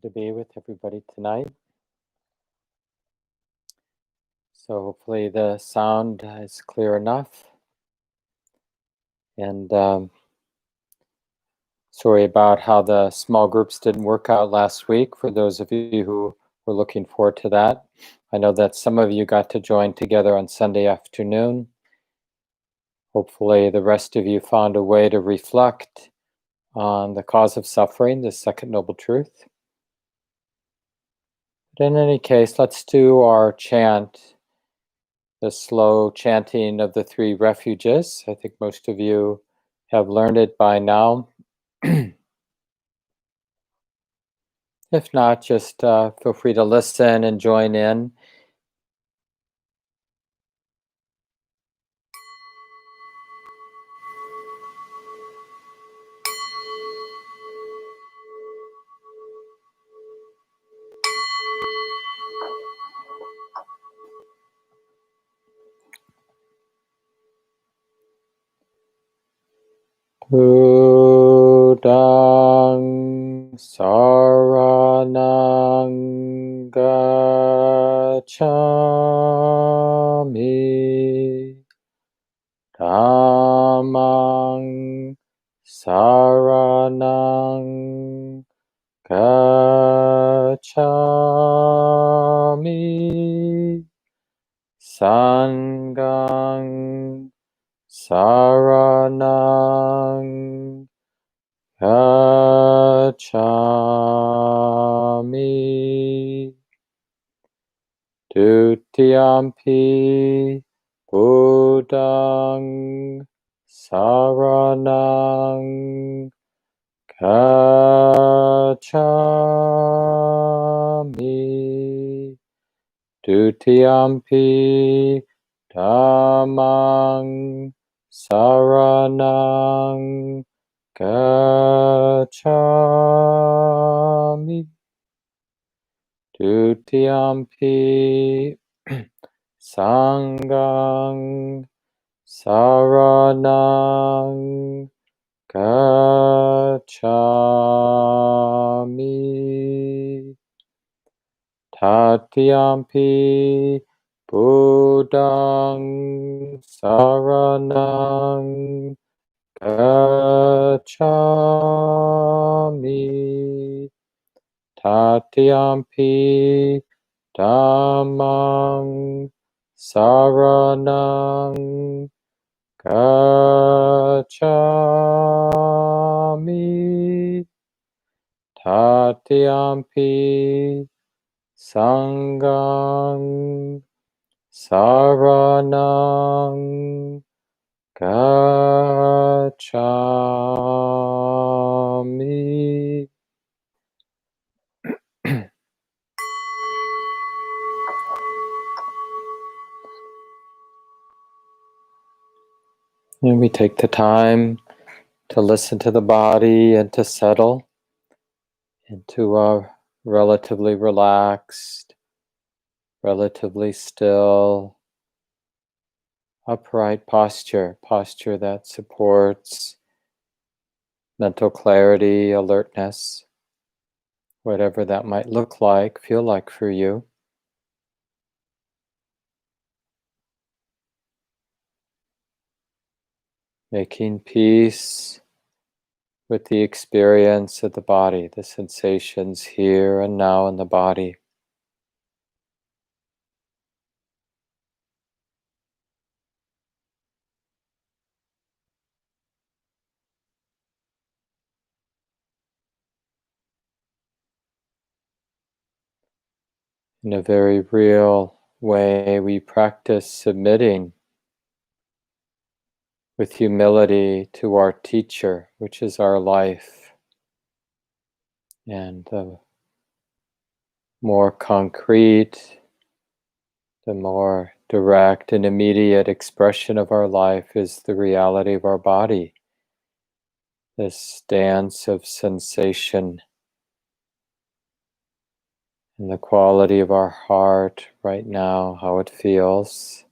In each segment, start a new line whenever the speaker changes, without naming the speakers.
to be with everybody tonight. So hopefully the sound is clear enough. And sorry about how the small groups didn't work out last week, for those of you who were looking forward to that. I know that some of you got to join together on Sunday afternoon. Hopefully the rest of you found a way to reflect on the cause of suffering, the second noble truth. But in any case, let's do our chant, the slow chanting of the Three Refuges. I think most of you have learned it by now. If not, just feel free to listen and join in. Buddham saranam gacchami, Dhammam saranam gacchami, Sangham saranam gacchami, Dutiyampi Buddham saranam gacchami, Dutiyampi Dhammam saranam gacchami, Dutiyampi Sangham saranam gacchami, Tatiyampi Buddham saranam gacchami, Tatiyampi Dhammam saranam gacchami, Tatiyampi Sangham saranam gacchami. And we take the time to listen to the body and to settle into a relatively relaxed, relatively still, upright posture that supports mental clarity, alertness, whatever that might look like, feel like for you. Making peace with the experience of the body, the sensations here and now in the body. In a very real way, we practice submitting with humility to our teacher, which is our life. And the more concrete, the more direct and immediate expression of our life is the reality of our body. This dance of sensation and the quality of our heart right now, how it feels.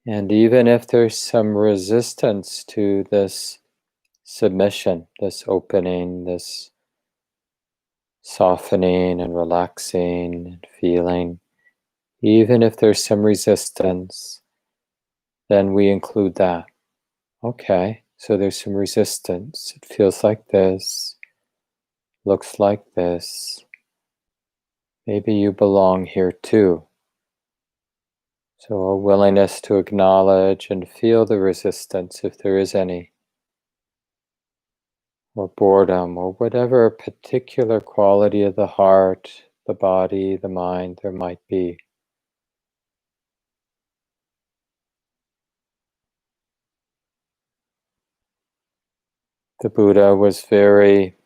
And even if there's some resistance to this submission, this opening, this softening and relaxing and feeling. Even if there's some resistance, then we include that. Okay, so there's some resistance. It feels like this, looks like this. Maybe you belong here too. So a willingness to acknowledge and feel the resistance if there is any, or boredom, or whatever particular quality of the heart, the body, the mind there might be. The Buddha was very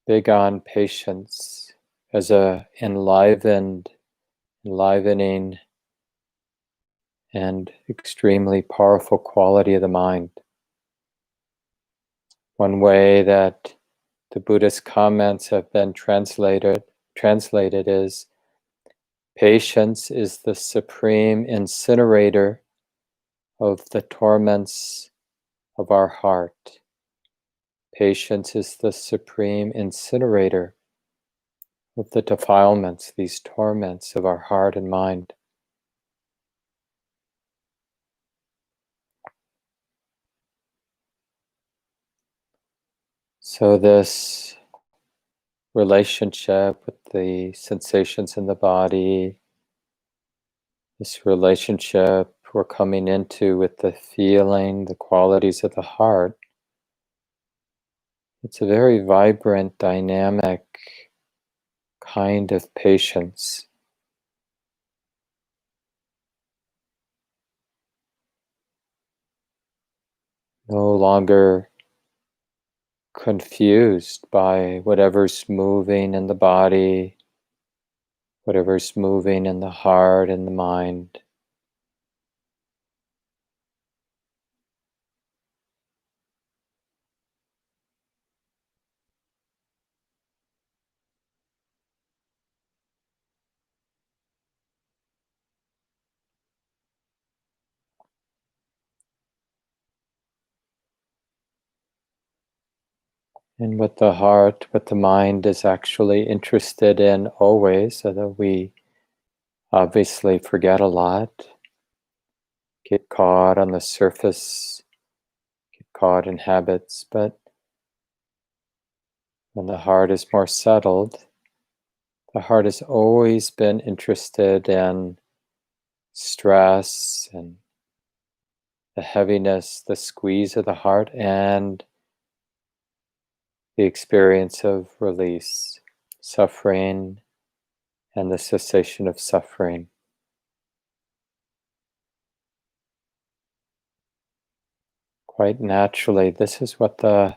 big on patience as a enlivening and extremely powerful quality of the mind. One way that the Buddhist comments have been translated is, patience is the supreme incinerator of the torments of our heart. Patience is the supreme incinerator of the defilements, these torments of our heart and mind. So this relationship with the sensations in the body, this relationship we're coming into with the feeling, the qualities of the heart, it's a very vibrant, dynamic kind of patience. No longer confused by whatever's moving in the body, whatever's moving in the heart and the mind. And what the heart, what the mind is actually interested in always, so that we obviously forget a lot, get caught on the surface, get caught in habits, but when the heart is more settled, the heart has always been interested in stress and the heaviness, the squeeze of the heart, and the experience of release, suffering, and the cessation of suffering. Quite naturally, this is what the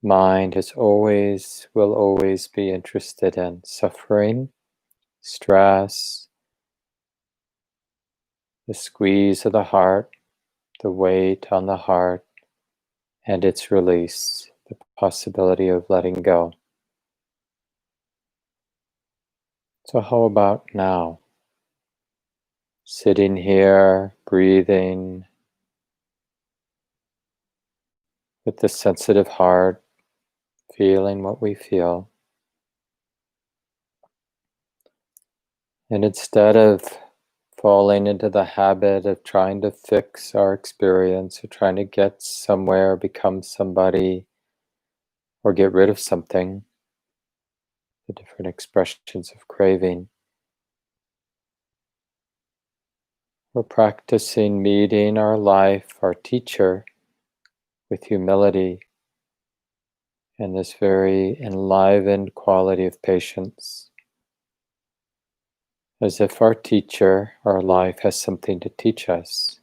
mind will always be interested in: suffering, stress, the squeeze of the heart, the weight on the heart, and its release, the possibility of letting go. So how about now? Sitting here, breathing, with the sensitive heart, feeling what we feel. And instead of falling into the habit of trying to fix our experience, or trying to get somewhere, become somebody, or get rid of something, the different expressions of craving, we're practicing meeting our life, our teacher, with humility and this very enlivened quality of patience. As if our teacher, our life, has something to teach us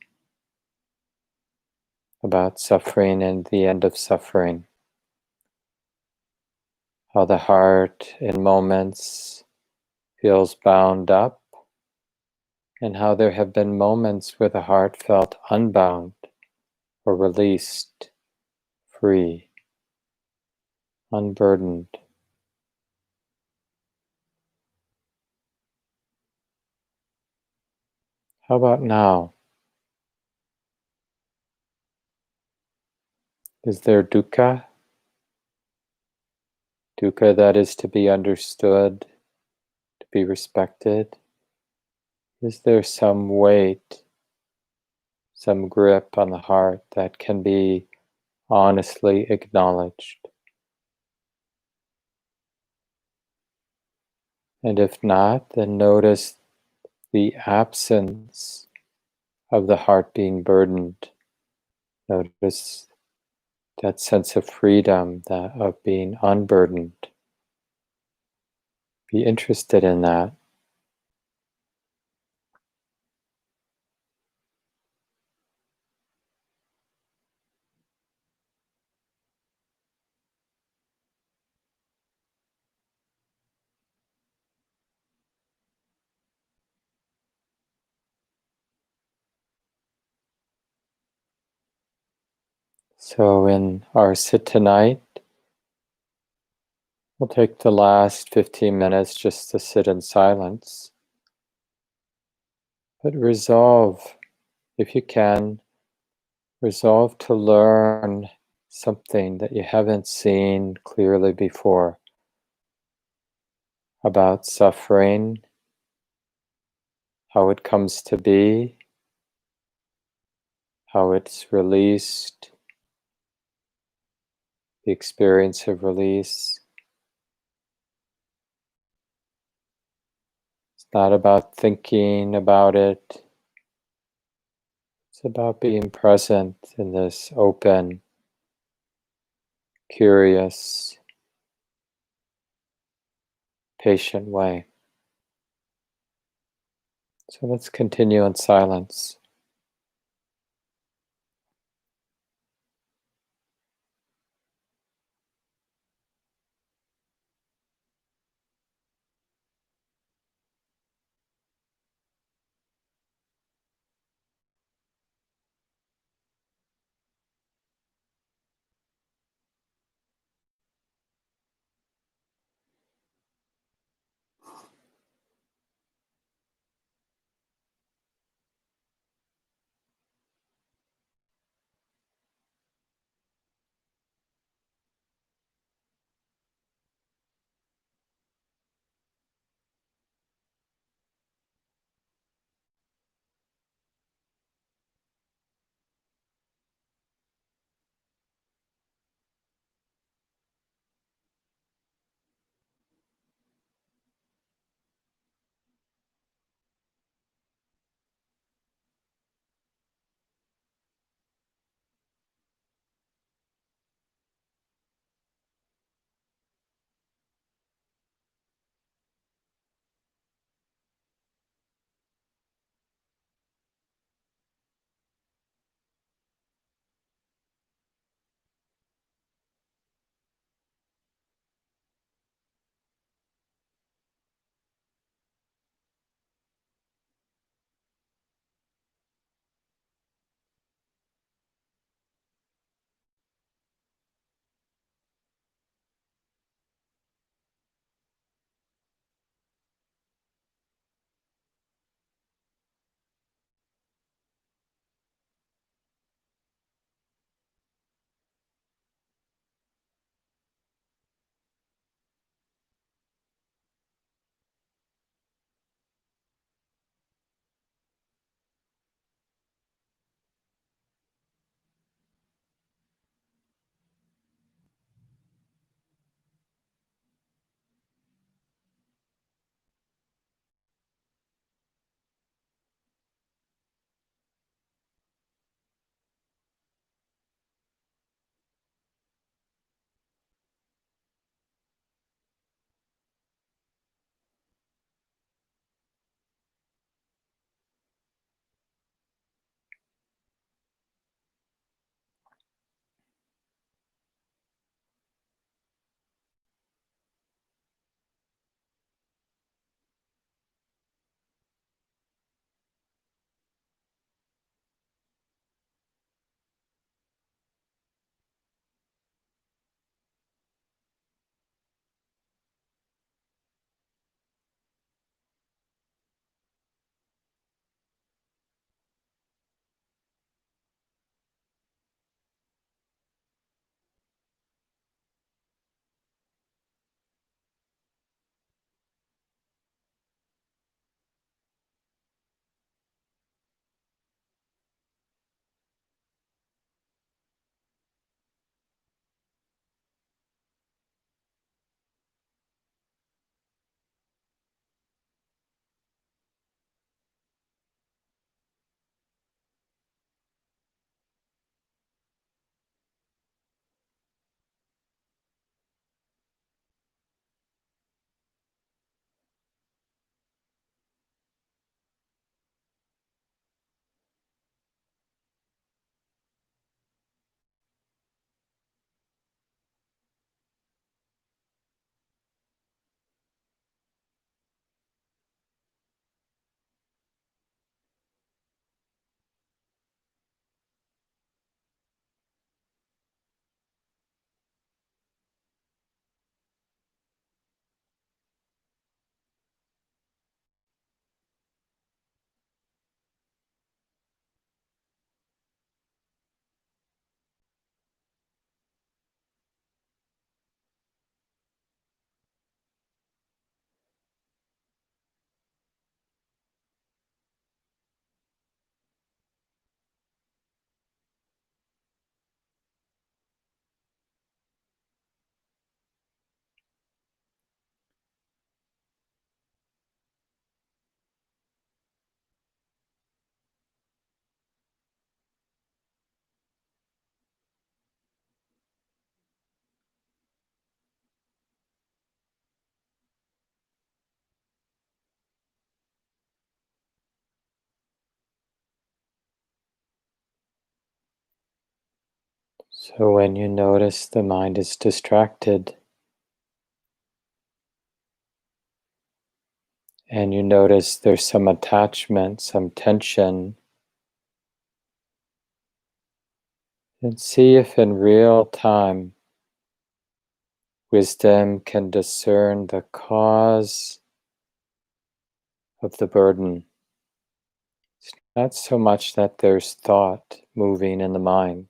about suffering and the end of suffering. How the heart in moments feels bound up, and how there have been moments where the heart felt unbound or released, free, unburdened. How about now? Is there dukkha? Dukkha that is to be understood, to be respected? Is there some weight, some grip on the heart that can be honestly acknowledged? And if not, then notice the absence of the heart being burdened. Notice that sense of freedom, of being unburdened. Be interested in that. So in our sit tonight, we'll take the last 15 minutes just to sit in silence. But resolve, if you can, resolve to learn something that you haven't seen clearly before about suffering, how it comes to be, how it's released, the experience of release. It's not about thinking about it. It's about being present in this open, curious, patient way. So let's continue in silence. So when you notice the mind is distracted, and you notice there's some attachment, some tension, then see if in real time wisdom can discern the cause of the burden. It's not so much that there's thought moving in the mind,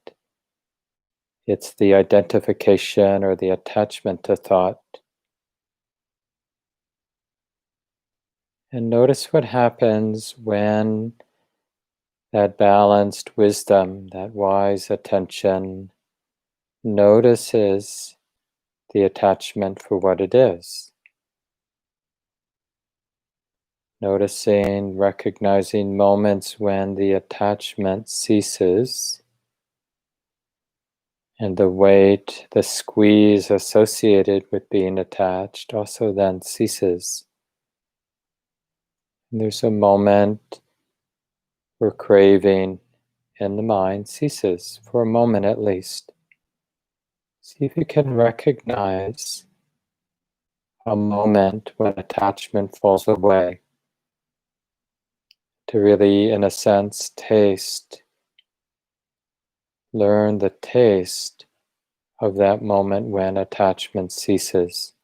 it's the identification or the attachment to thought. And notice what happens when that balanced wisdom, that wise attention, notices the attachment for what it is. Noticing, recognizing moments when the attachment ceases and the weight, the squeeze associated with being attached also then ceases. And there's a moment where craving in the mind ceases, for a moment at least. See if you can recognize a moment when attachment falls away, to really, in a sense, taste, learn the taste of that moment when attachment ceases.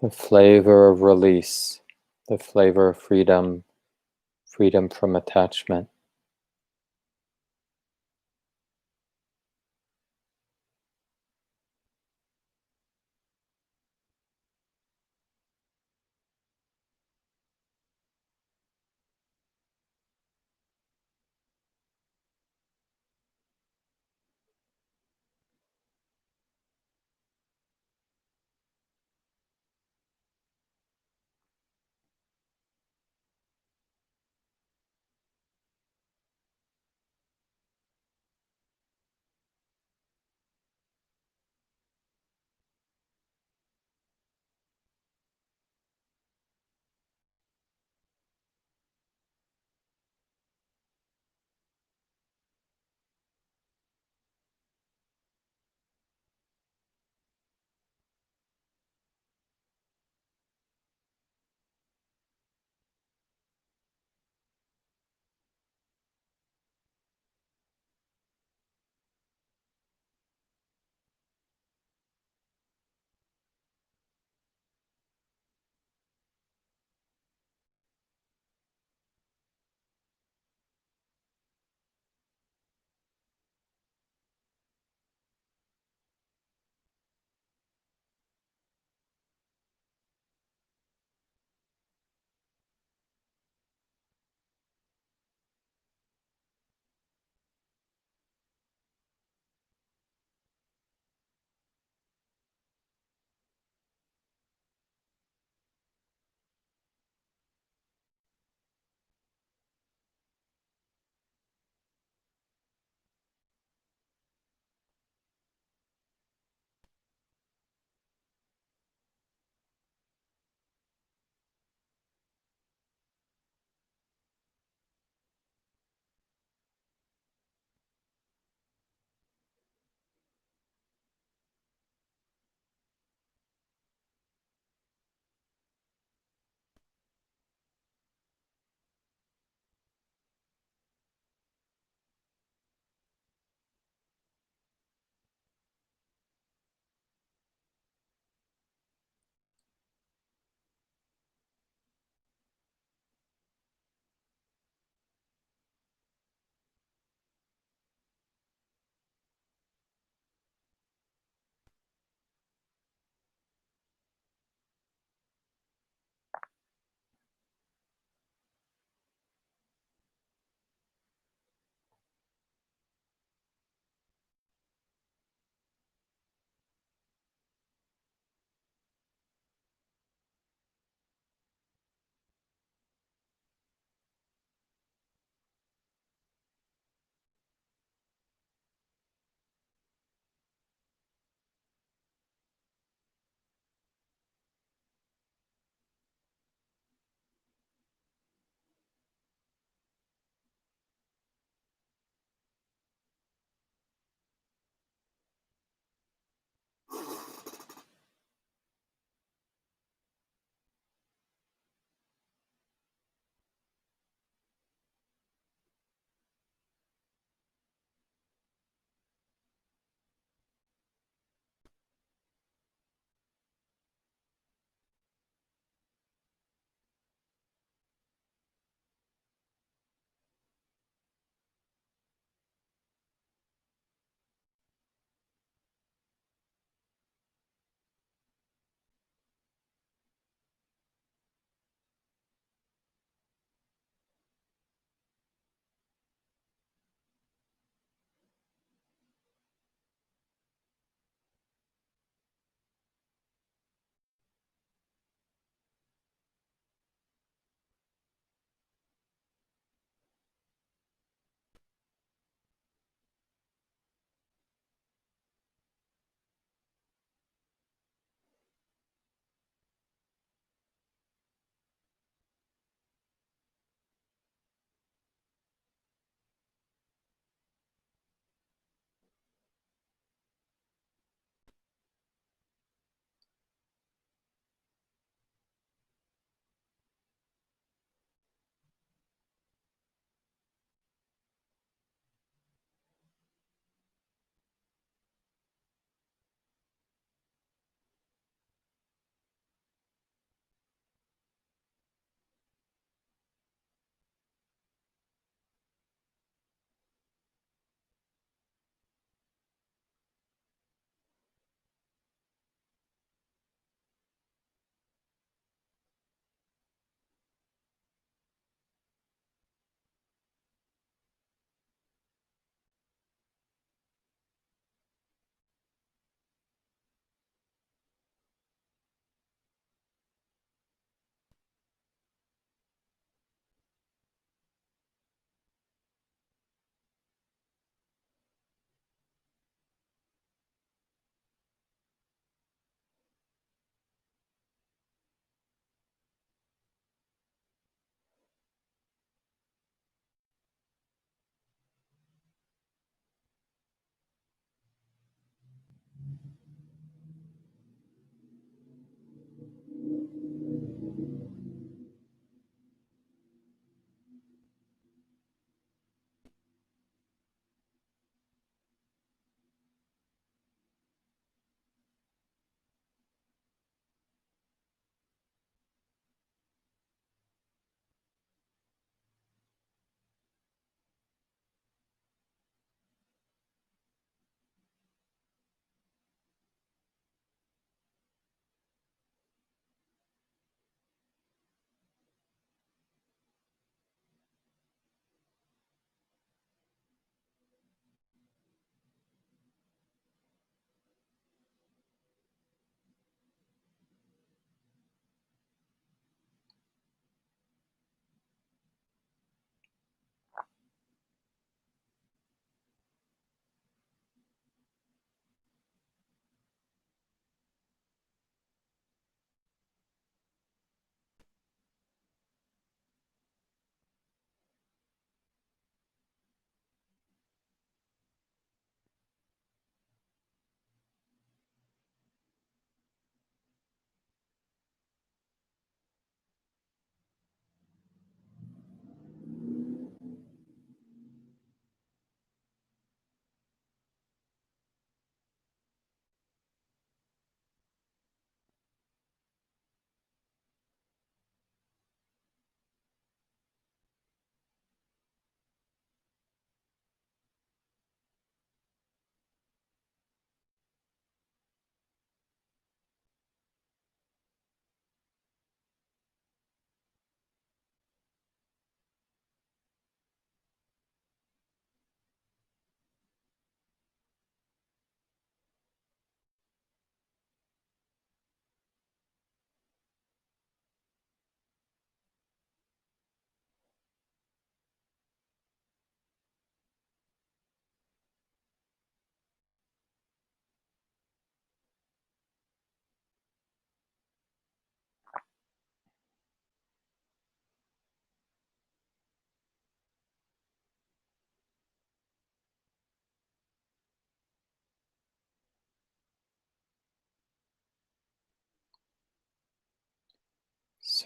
The flavor of release, the flavor of freedom, freedom from attachment.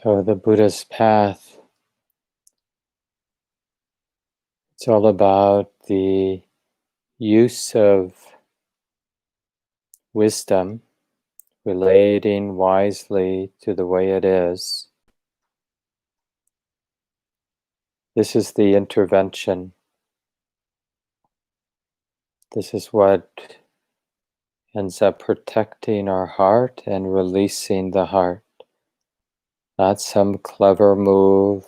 So the Buddha's path, it's all about the use of wisdom, relating wisely to the way it is. This is the intervention. This is what ends up protecting our heart and releasing the heart. Not some clever move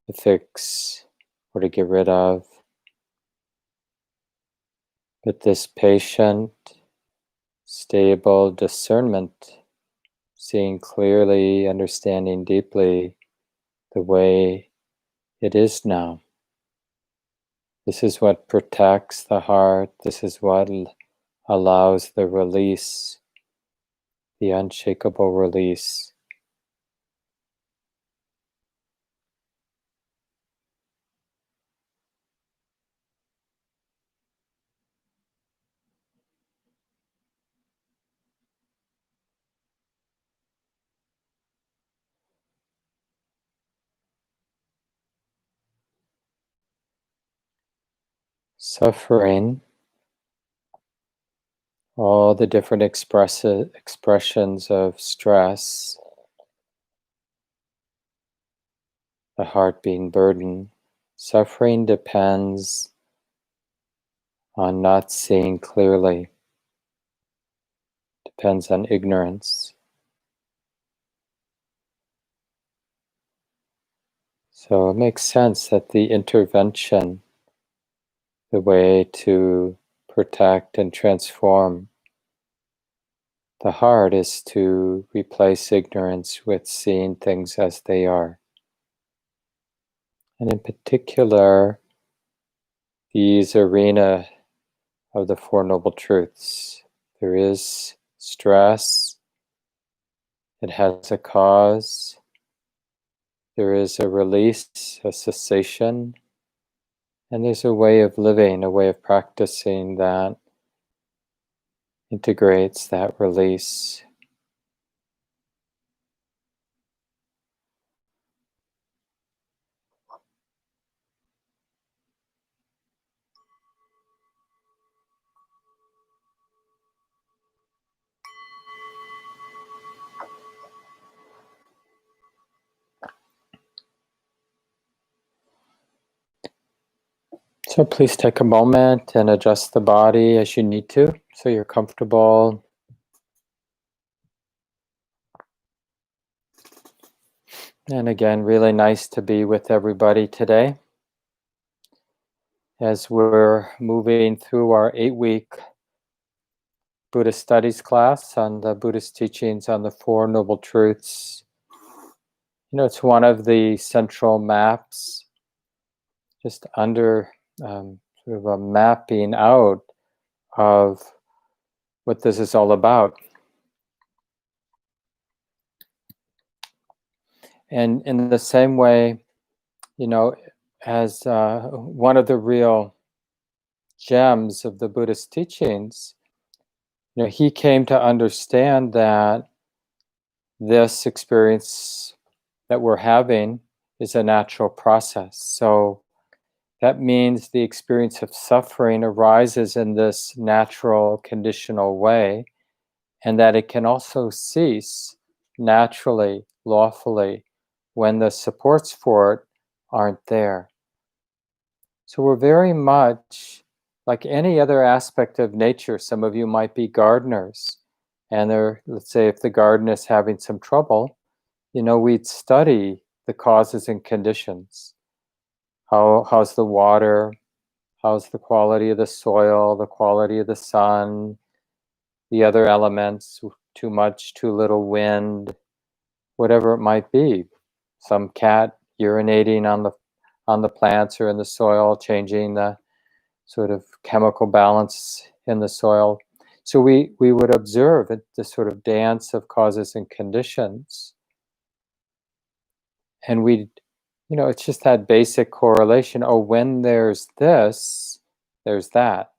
to fix or to get rid of, but this patient, stable discernment, seeing clearly, understanding deeply the way it is now. This is what protects the heart. This is what allows the release, the unshakable release. Suffering, all the different expressions of stress, the heart being burdened. Suffering depends on not seeing clearly, depends on ignorance. So it makes sense that the intervention, the way to protect and transform the heart, is to replace ignorance with seeing things as they are. And in particular, these arena of the Four Noble Truths. There is stress, it has a cause, there is a release, a cessation, and there's a way of living, a way of practicing that integrates that release. So please take a moment and adjust the body as you need to, so you're comfortable. And again, really nice to be with everybody today as we're moving through our 8-week Buddhist Studies class on the Buddhist teachings on the Four Noble Truths. You know, it's one of the central maps, just under sort of a mapping out of what this is all about. And in the same way, you know, as one of the real gems of the Buddhist teachings, you know, he came to understand that this experience that we're having is a natural process. So that means the experience of suffering arises in this natural, conditional way, and that it can also cease naturally, lawfully, when the supports for it aren't there. So we're very much like any other aspect of nature. Some of you might be gardeners, and let's say if the garden is having some trouble, you know, we'd study the causes and conditions. How's the water? How's the quality of the soil, the quality of the sun, the other elements, too much, too little wind, whatever it might be. Some cat urinating on the plants or in the soil, changing the sort of chemical balance in the soil. So we would observe this sort of dance of causes and conditions. And we, you know, it's just that basic correlation. Oh, when there's this, there's that.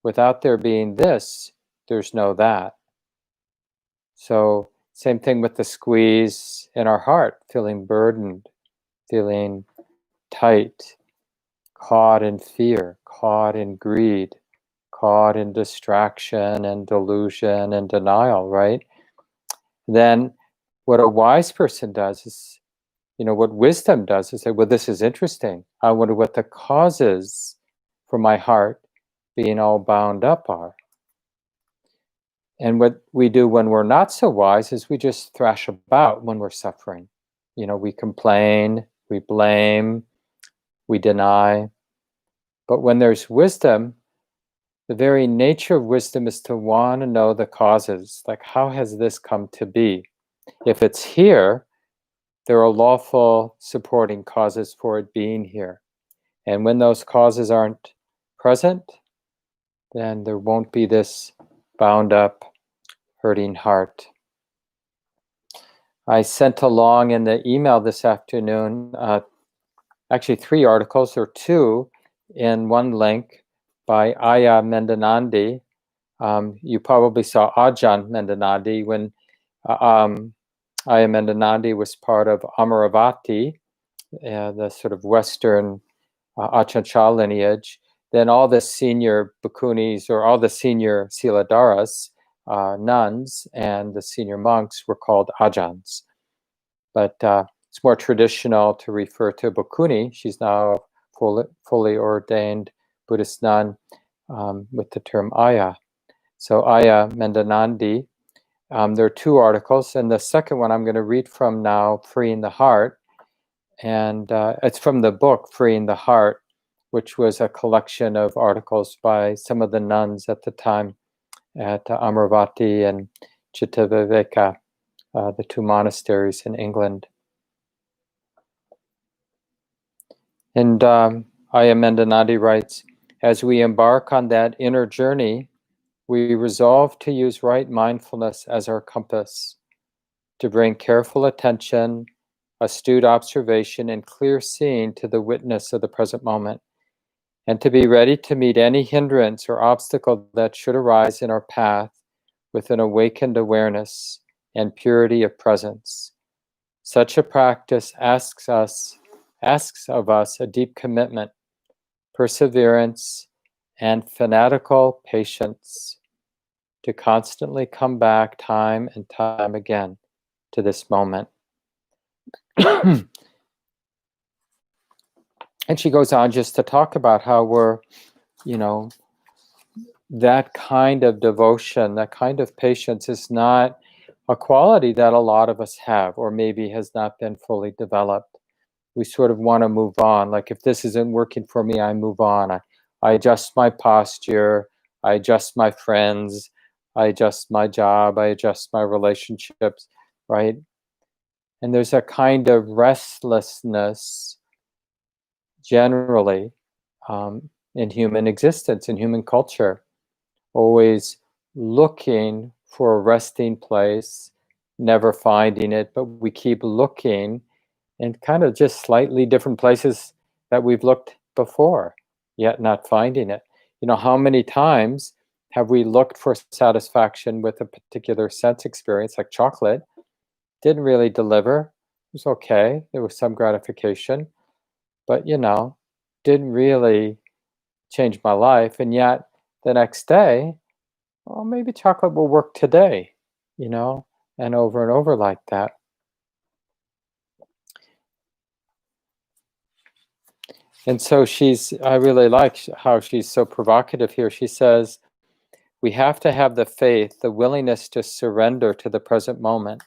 Without there being this, there's no that. So Same thing with the squeeze in our heart, feeling burdened, feeling tight, caught in fear, caught in greed, caught in distraction and delusion and denial, right? Then what a wise person does is, what wisdom does is say, well, this is interesting. I wonder what the causes for my heart being all bound up are. And what we do when we're not so wise is we just thrash about when we're suffering. We complain, we blame, we deny. But when there's wisdom, the very nature of wisdom is to want to know the causes. Like, how has this come to be? If it's here, there are lawful supporting causes for it being here. And when those causes aren't present, then there won't be this bound up, hurting heart. I sent along in the email this afternoon, actually 3 articles, or 2 in one link by Aya Mendanandi. You probably saw Ajahn Mendanandi when Aya Mendanandi was part of Amaravati, the sort of Western Ajahn Chah lineage. Then all the senior bhikkhunis, or all the senior Siladharas, nuns, and the senior monks were called Ajahns. But it's more traditional to refer to Bhikkhuni. She's now a fully ordained Buddhist nun with the term Aya. So Aya Mendanandi. There are 2 articles, and the second one I'm going to read from now, Freeing the Heart. And it's from the book Freeing the Heart, which was a collection of articles by some of the nuns at the time at Amaravati and Chittaviveka, the 2 monasteries in England. And Aya Mendanandi writes, as we embark on that inner journey, we resolve to use right mindfulness as our compass, to bring careful attention, astute observation, and clear seeing to the witness of the present moment, and to be ready to meet any hindrance or obstacle that should arise in our path with an awakened awareness and purity of presence. Such a practice asks of us a deep commitment, perseverance, and fanatical patience to constantly come back time and time again to this moment. And she goes on just to talk about how we're, that kind of devotion, that kind of patience is not a quality that a lot of us have, or maybe has not been fully developed. We sort of want to move on. Like, if this isn't working for me, I move on. I adjust my posture, I adjust my friends, I adjust my job, I adjust my relationships, right? And there's a kind of restlessness generally in human existence, in human culture, always looking for a resting place, never finding it, but we keep looking in kind of just slightly different places that we've looked before, yet not finding it. How many times have we looked for satisfaction with a particular sense experience, like chocolate? Didn't really deliver. It was okay. There was some gratification, but didn't really change my life. And yet the next day, well, maybe chocolate will work today, and over like that. And so I really like how she's so provocative here. She says, we have to have the faith, the willingness to surrender to the present moment.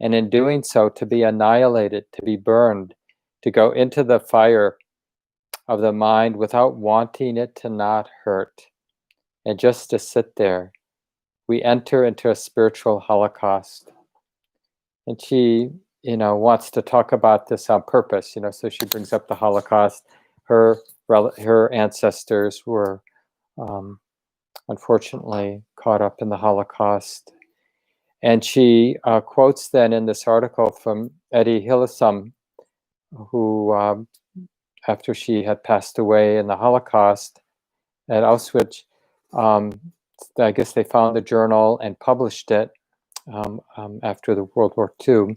And in doing so, to be annihilated, to be burned, to go into the fire of the mind without wanting it to not hurt. And just to sit there, we enter into a spiritual holocaust. And she, wants to talk about this on purpose, so she brings up the Holocaust. Her ancestors were unfortunately caught up in the Holocaust. And she quotes then in this article from Eddie Hillesum, who, after she had passed away in the Holocaust at Auschwitz, I guess they found the journal and published it. after the World War II.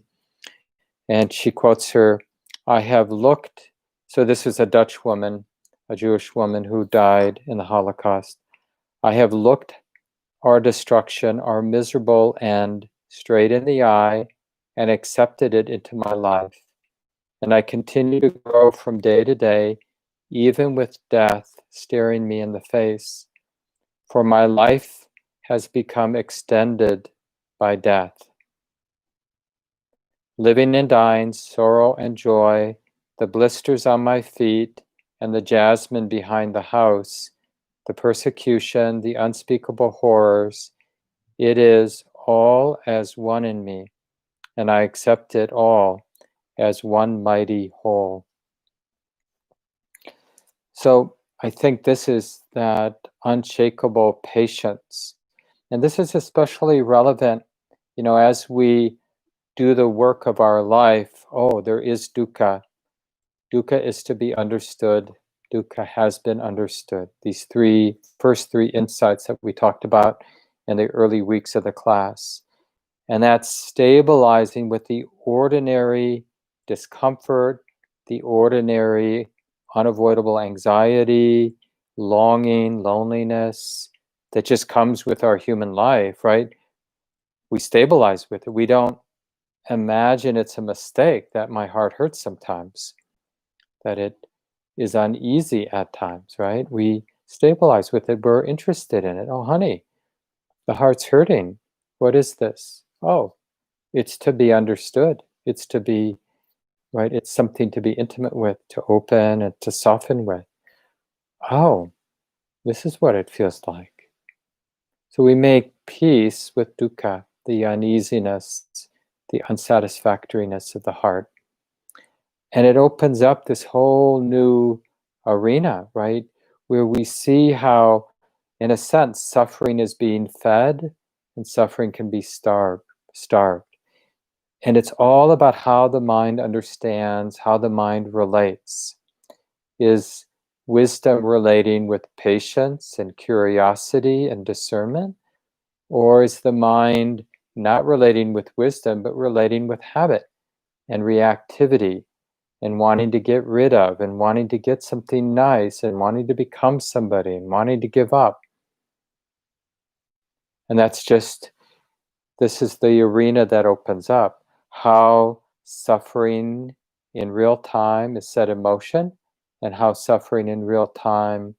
And she quotes her, I have looked, so this is a Dutch woman, a Jewish woman who died in the Holocaust. I have looked our destruction, our miserable end, straight in the eye and accepted it into my life. And I continue to grow from day to day, even with death staring me in the face. For my life has become extended by death. Living and dying, sorrow and joy, the blisters on my feet, and the jasmine behind the house, the persecution, the unspeakable horrors, it is all as one in me, and I accept it all as one mighty whole. So I think this is that unshakable patience. And this is especially relevant, as we do the work of our life. Oh, there is dukkha. Dukkha is to be understood. Dukkha has been understood. These first three insights that we talked about in the early weeks of the class. And that's stabilizing with the ordinary discomfort, the ordinary unavoidable anxiety, longing, loneliness that just comes with our human life, right? We stabilize with it. We don't imagine it's a mistake that my heart hurts sometimes, that it is uneasy at times, right? We stabilize with it. We're interested in it. Oh, honey, the heart's hurting. What is this? Oh, it's to be understood. It's to be, right? It's something to be intimate with, to open and to soften with. Oh, this is what it feels like. So we make peace with dukkha, the uneasiness, the unsatisfactoriness of the heart. And it opens up this whole new arena, right? Where we see how, in a sense, suffering is being fed and suffering can be starved. And it's all about how the mind understands, how the mind relates. Is wisdom relating with patience and curiosity and discernment? Or is the mind not relating with wisdom, but relating with habit and reactivity and wanting to get rid of and wanting to get something nice and wanting to become somebody and wanting to give up? And this is the arena that opens up. How suffering in real time is set in motion and how suffering in real time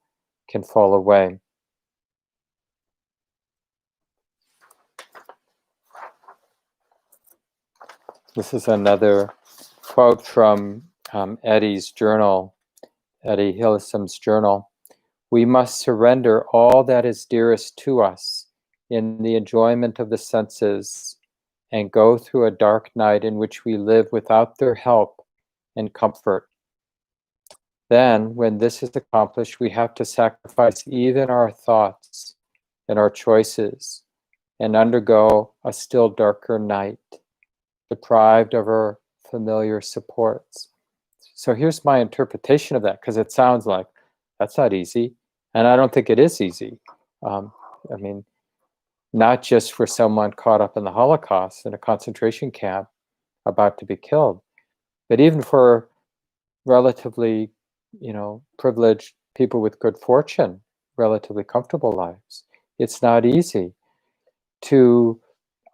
can fall away. This is another quote from Eddie's journal, Eddie Hillisom's journal. We must surrender all that is dearest to us in the enjoyment of the senses and go through a dark night in which we live without their help and comfort. Then, when this is accomplished, we have to sacrifice even our thoughts and our choices and undergo a still darker night, deprived of our familiar supports. So here's my interpretation of that, because it sounds like that's not easy. And I don't think it is easy. I mean, not just for someone caught up in the Holocaust in a concentration camp about to be killed, but even for relatively, privileged people with good fortune, relatively comfortable lives. It's not easy to,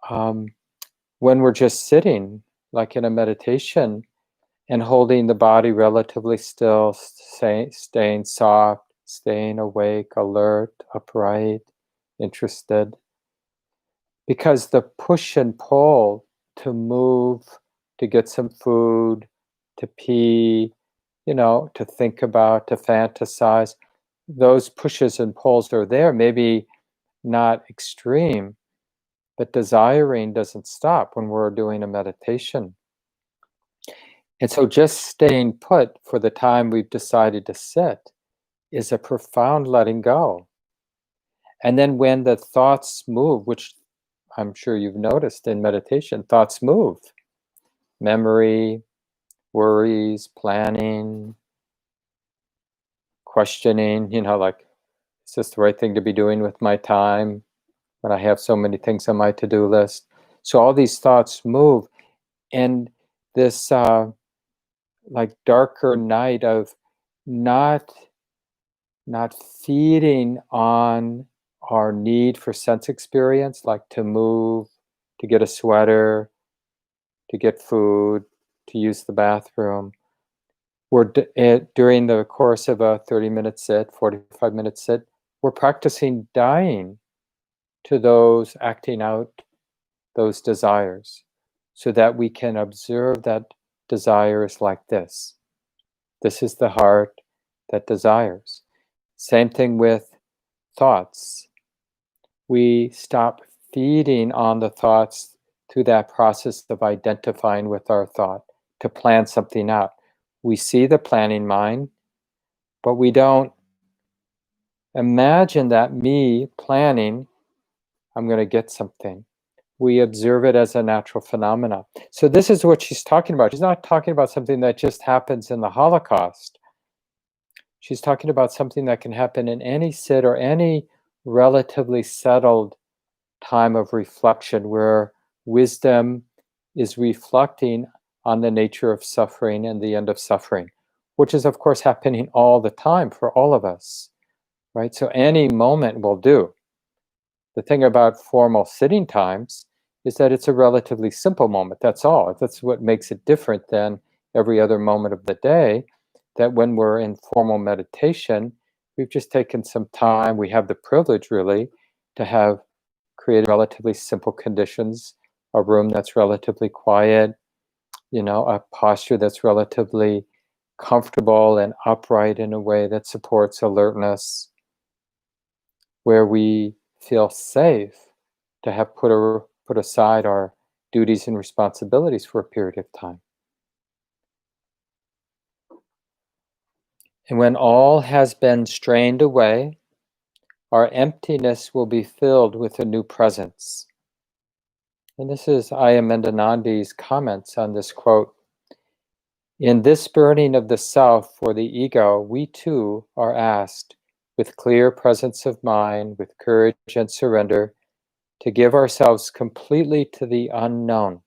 when we're just sitting, like in a meditation, and holding the body relatively still, staying soft, staying awake, alert, upright, interested. Because the push and pull to move, to get some food, to pee, to think about, to fantasize, those pushes and pulls are there, maybe not extreme, but desiring doesn't stop when we're doing a meditation. And so just staying put for the time we've decided to sit is a profound letting go. And then when the thoughts move, which I'm sure you've noticed in meditation, thoughts move. Memory, worries, planning, questioning, like, is this the right thing to be doing with my time when I have so many things on my to-do list? So all these thoughts move, and this like darker night of not feeding on our need for sense experience, like to move, to get a sweater, to get food, to use the bathroom. During the course of a 30-minute sit, 45-minute sit, we're practicing dying to those, acting out those desires, so that we can observe that desire is like this. This is the heart that desires. Same thing with thoughts. We stop feeding on the thoughts through that process of identifying with our thought to plan something out. We see the planning mind, but we don't imagine that me planning, I'm going to get something. We observe it as a natural phenomena. So this is what she's talking about. She's not talking about something that just happens in the Holocaust. She's talking about something that can happen in any sit or any relatively settled time of reflection where wisdom is reflecting on the nature of suffering and the end of suffering, which is of course happening all the time for all of us, right? So any moment will do. The thing about formal sitting times is that it's a relatively simple moment, that's all. That's what makes it different than every other moment of the day, that when we're in formal meditation, we've just taken some time, we have the privilege really to have created relatively simple conditions, a room that's relatively quiet, a posture that's relatively comfortable and upright in a way that supports alertness, where we feel safe to have put aside our duties and responsibilities for a period of time. And when all has been strained away, our emptiness will be filled with a new presence. And this is Ayamendanandi's comments on this quote. In this burning of the self for the ego, we too are asked, with clear presence of mind, with courage and surrender, to give ourselves completely to the unknown.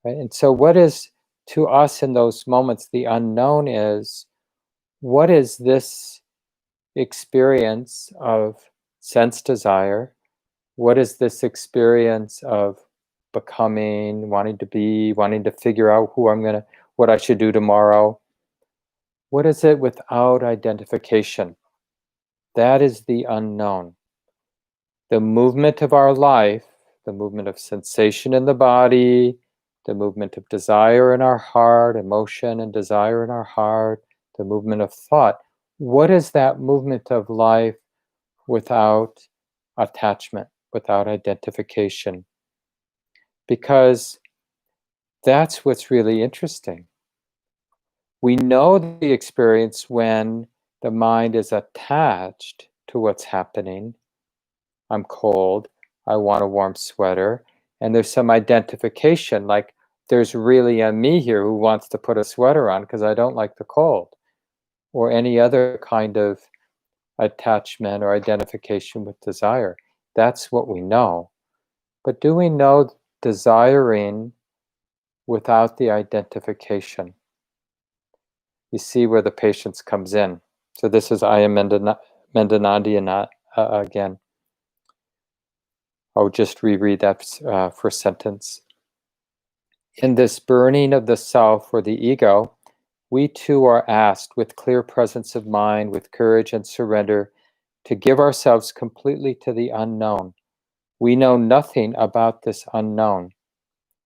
Right? And so what is to us in those moments the unknown is, what is this experience of sense desire? What is this experience of becoming, wanting to be, wanting to figure out what I should do tomorrow? What is it without identification? That is the unknown. The movement of our life, the movement of sensation in the body, the movement of desire in our heart, emotion and desire in our heart, the movement of thought. What is that movement of life without attachment, without identification? Because that's what's really interesting. We know the experience when the mind is attached to what's happening. I'm cold, I want a warm sweater, and there's some identification, like there's really a me here who wants to put a sweater on because I don't like the cold, or any other kind of attachment or identification with desire. That's what we know. But do we know desiring without the identification? You see where the patience comes in. So this is Ayamendanandi again. I'll just reread that first sentence. In this burning of the self or the ego, we too are asked, with clear presence of mind, with courage and surrender, to give ourselves completely to the unknown. We know nothing about this unknown,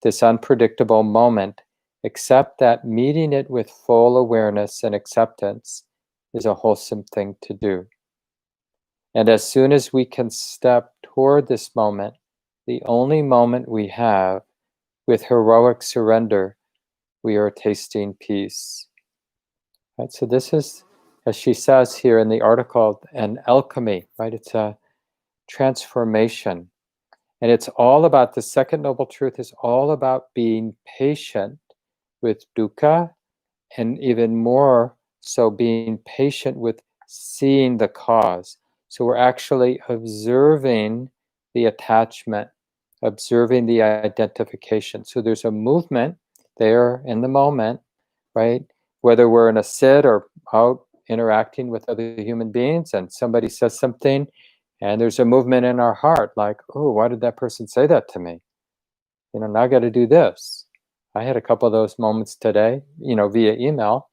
this unpredictable moment, except that meeting it with full awareness and acceptance is a wholesome thing to do. And as soon as we can step toward this moment, the only moment we have, with heroic surrender, we are tasting peace. Right? So this is, as she says here in the article, an alchemy, right? It's a transformation. And it's all about, the second noble truth is all about being patient with dukkha, and even more so being patient with seeing the cause. So we're actually observing the attachment observing the identification. So there's a movement there in the moment, right? Whether we're in a sit or out interacting with other human beings and somebody says something and there's a movement in our heart like, oh, why did that person say that to me? Now I got to do this. I had a couple of those moments today, via email.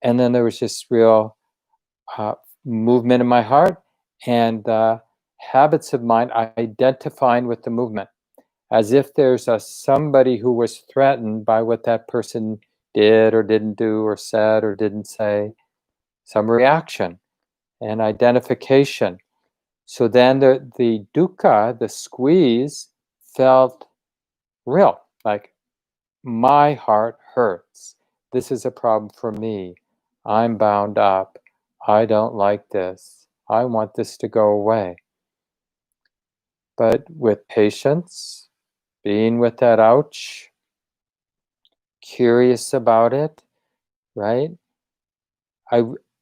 And then there was this real movement in my heart and habits of mind identifying with the movement, as if there's somebody who was threatened by what that person did or didn't do or said or didn't say, some reaction and identification. So then the dukkha, the squeeze, felt real, like my heart hurts. This is a problem for me. I'm bound up. I don't like this. I want this to go away. But with patience, being with that ouch, curious about it, right?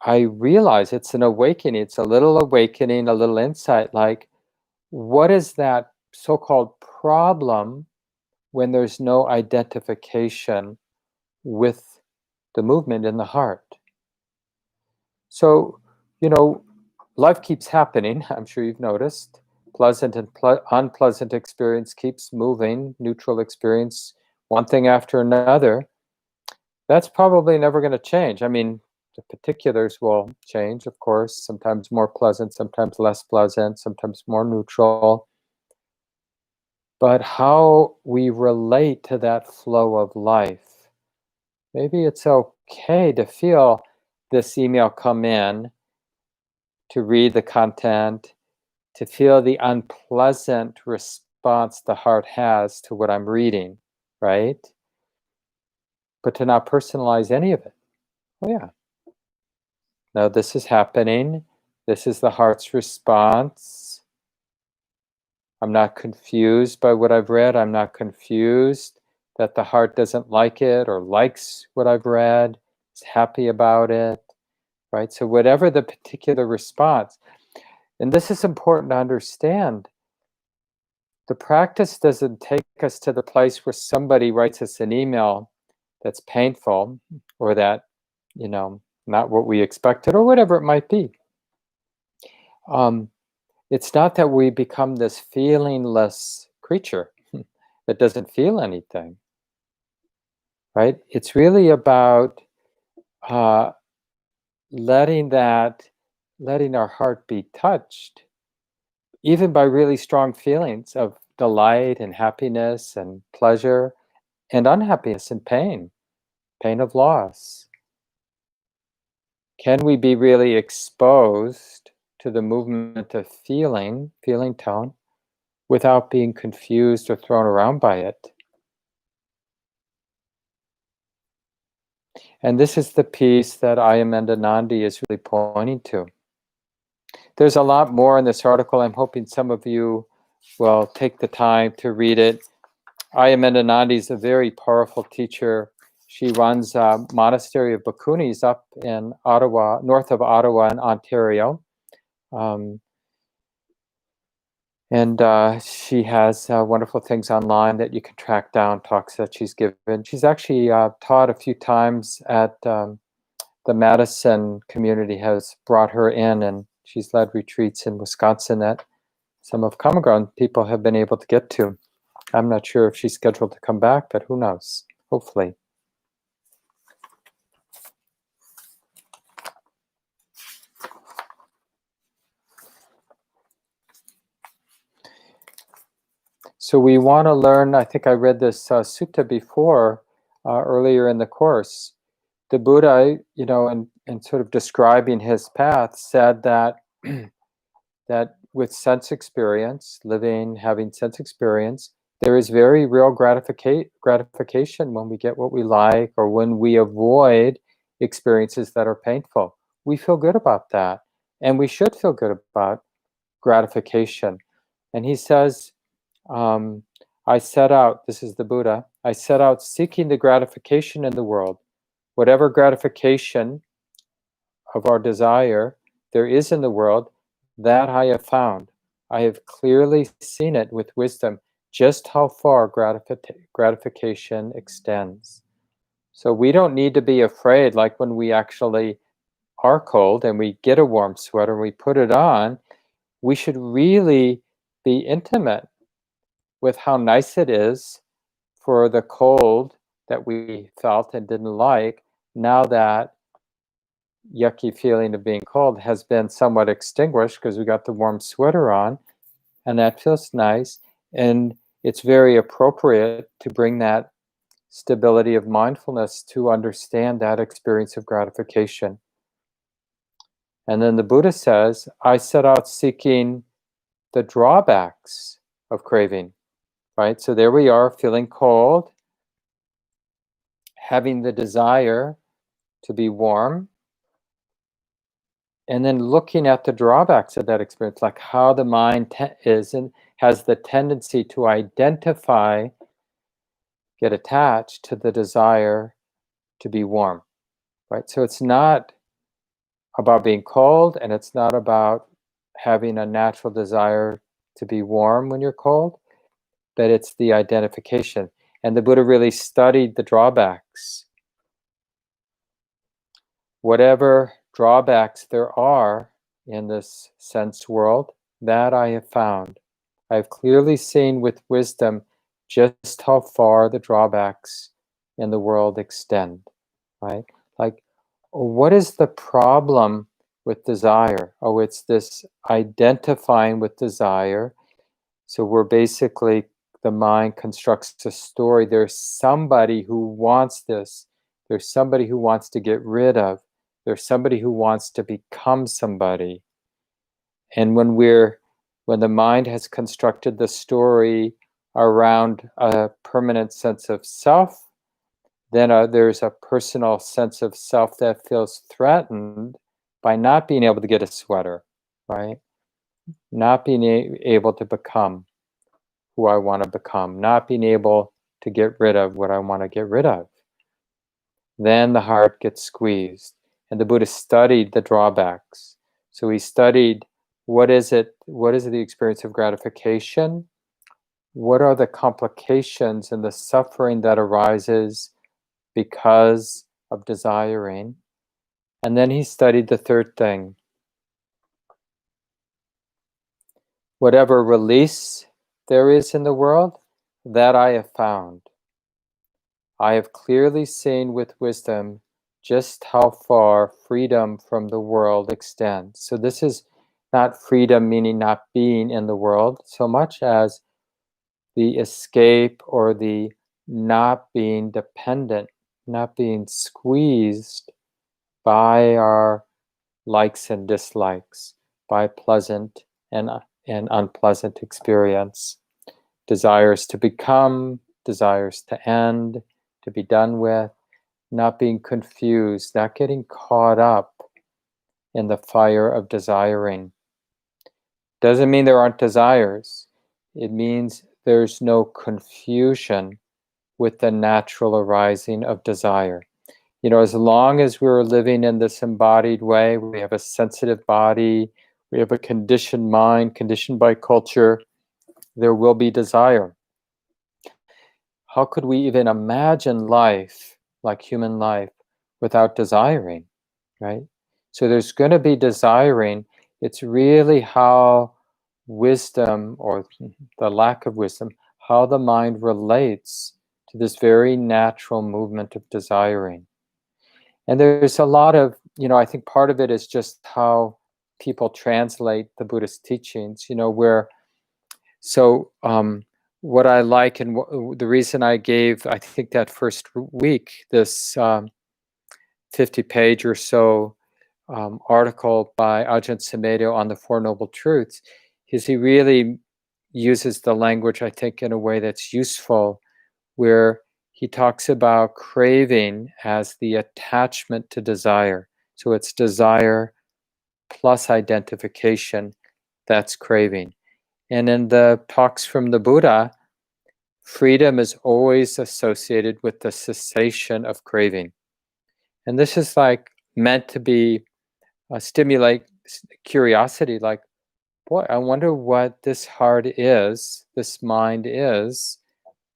I realize it's an awakening. It's a little awakening, a little insight, like, what is that so-called problem when there's no identification with the movement in the heart? So, life keeps happening. I'm sure you've noticed. Pleasant and unpleasant experience keeps moving, neutral experience, one thing after another. That's probably never going to change. I mean, the particulars will change, of course, sometimes more pleasant, sometimes less pleasant, sometimes more neutral. But how we relate to that flow of life, maybe it's okay to feel this email come in, to read the content, to feel the unpleasant response the heart has to what I'm reading, right? But to not personalize any of it. Oh yeah. Now this is happening. This is the heart's response. I'm not confused by what I've read. I'm not confused that the heart doesn't like it or likes what I've read, is happy about it, right? So whatever the particular response, and this is important to understand, the practice doesn't take us to the place where somebody writes us an email that's painful or that, not what we expected or whatever it might be. It's not that we become this feelingless creature that doesn't feel anything, right? It's really about letting our heart be touched, even by really strong feelings of delight and happiness and pleasure and unhappiness and pain of loss. Can we be really exposed to the movement of feeling tone, without being confused or thrown around by it? And this is the piece that Ayamandanandi is really pointing to. There's a lot more in this article. I'm hoping some of you will take the time to read it. Ayamandanandi is a very powerful teacher. She runs a monastery of Bhikkhunis up in Ottawa, north of Ottawa in Ontario. And she has wonderful things online that you can track down, talks that she's given. She's actually taught a few times at the Madison community has brought her in, and she's led retreats in Wisconsin that some of Common Ground people have been able to get to. I'm not sure if she's scheduled to come back, but who knows? Hopefully. So we want to learn, I think I read this sutta before, earlier in the course. The Buddha, in sort of describing his path, said that that with sense experience, having sense experience, there is very real gratification when we get what we like or when we avoid experiences that are painful. We feel good about that, and we should feel good about gratification. And he says, I set out, this is the Buddha, I set out seeking the gratification in the world. Whatever gratification of our desire there is in the world, that I have found. I have clearly seen it with wisdom, just how far gratification extends. So we don't need to be afraid, like when we actually are cold and we get a warm sweater and we put it on, we should really be intimate with how nice it is for the cold that we felt and didn't like. Now that yucky feeling of being cold has been somewhat extinguished because we got the warm sweater on, and that feels nice. And it's very appropriate to bring that stability of mindfulness to understand that experience of gratification. And then the Buddha says, I set out seeking the drawbacks of craving, right? So there we are, feeling cold, having the desire to be warm, and then looking at the drawbacks of that experience, like how the mind is and has the tendency to identify, get attached to the desire to be warm, right? So it's not about being cold, and it's not about having a natural desire to be warm when you're cold, but it's the identification. And the Buddha really studied the drawbacks. Whatever drawbacks there are in this sense world, that I have found. I have clearly seen with wisdom just how far the drawbacks in the world extend, right? Like, what is the problem with desire? Oh, it's this identifying with desire. So we're basically, the mind constructs a story. There's somebody who wants this. There's somebody who wants to get rid of. There's somebody who wants to become somebody. And when the mind has constructed the story around a permanent sense of self, then there's a personal sense of self that feels threatened by not being able to get a sweater, right? Not being able to become who I want to become, not being able to get rid of what I want to get rid of. Then the heart gets squeezed. And the Buddha studied the drawbacks. So he studied what is the experience of gratification? What are the complications and the suffering that arises because of desiring? And then he studied the third thing. Whatever release there is in the world, that I have found. I have clearly seen with wisdom just how far freedom from the world extends. So this is not freedom meaning not being in the world so much as the escape or the not being dependent, not being squeezed by our likes and dislikes, by pleasant and unpleasant experience. Desires to become, desires to end, to be done with, not being confused, not getting caught up in the fire of desiring. Doesn't mean there aren't desires. It means there's no confusion with the natural arising of desire. You know, as long as we're living in this embodied way, we have a sensitive body, we have a conditioned mind, conditioned by culture, there will be desire. How could we even imagine life, like human life, without desiring, right? So there's going to be desiring. It's really how wisdom, or the lack of wisdom, how the mind relates to this very natural movement of desiring. And there's a lot of, I think part of it is just how people translate the Buddhist teachings, what I like, and the reason I gave, I think, that first week, this 50-page or so article by Ajahn Sumedho on the Four Noble Truths, is he really uses the language, I think, in a way that's useful, where he talks about craving as the attachment to desire. So it's desire plus identification, that's craving. And in the talks from the Buddha, freedom is always associated with the cessation of craving. And this is like meant to be stimulate curiosity, like, boy, I wonder what this heart is, this mind is,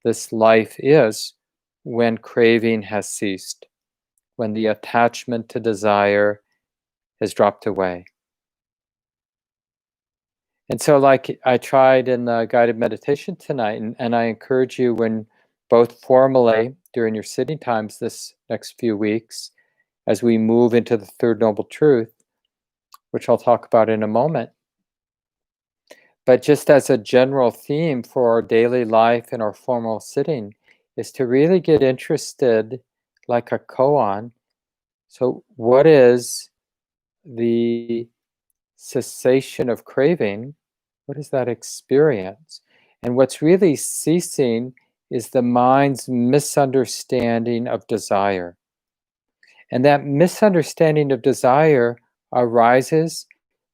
this life is when craving has ceased, when the attachment to desire has dropped away. And so, like I tried in the guided meditation tonight, and I encourage you, when both formally during your sitting times this next few weeks, as we move into the third noble truth, which I'll talk about in a moment, but just as a general theme for our daily life and our formal sitting, is to really get interested, like a koan. So, what is the cessation of craving? What is that experience? And what's really ceasing is the mind's misunderstanding of desire. And that misunderstanding of desire arises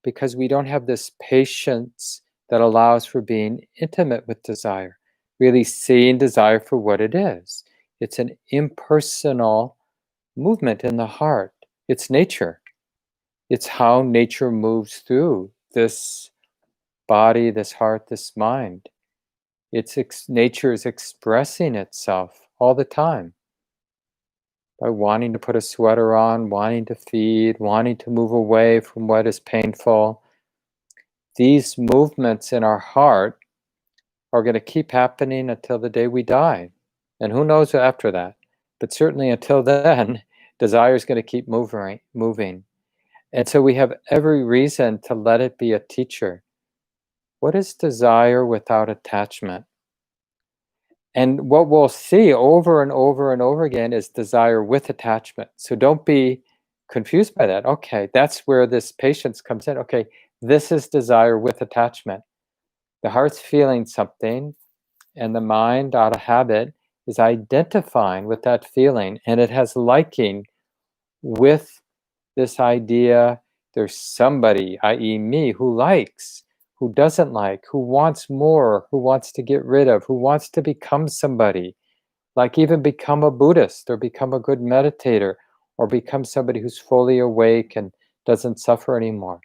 because we don't have this patience that allows for being intimate with desire, really seeing desire for what it is. It's an impersonal movement in the heart. It's nature. It's how nature moves through this body, this heart, this mind. Nature is expressing itself all the time by wanting to put a sweater on, wanting to feed, wanting to move away from what is painful. These movements in our heart are going to keep happening until the day we die. And who knows after that? But certainly until then, desire is going to keep moving. And so we have every reason to let it be a teacher. What is desire without attachment? And what we'll see over and over and over again is desire with attachment. So don't be confused by that. Okay, that's where this patience comes in. Okay, this is desire with attachment. The heart's feeling something, and the mind, out of habit, is identifying with that feeling, and it has liking with this idea there's somebody, i.e., me, who likes, who doesn't like, who wants more, who wants to get rid of, who wants to become somebody, like even become a Buddhist or become a good meditator or become somebody who's fully awake and doesn't suffer anymore,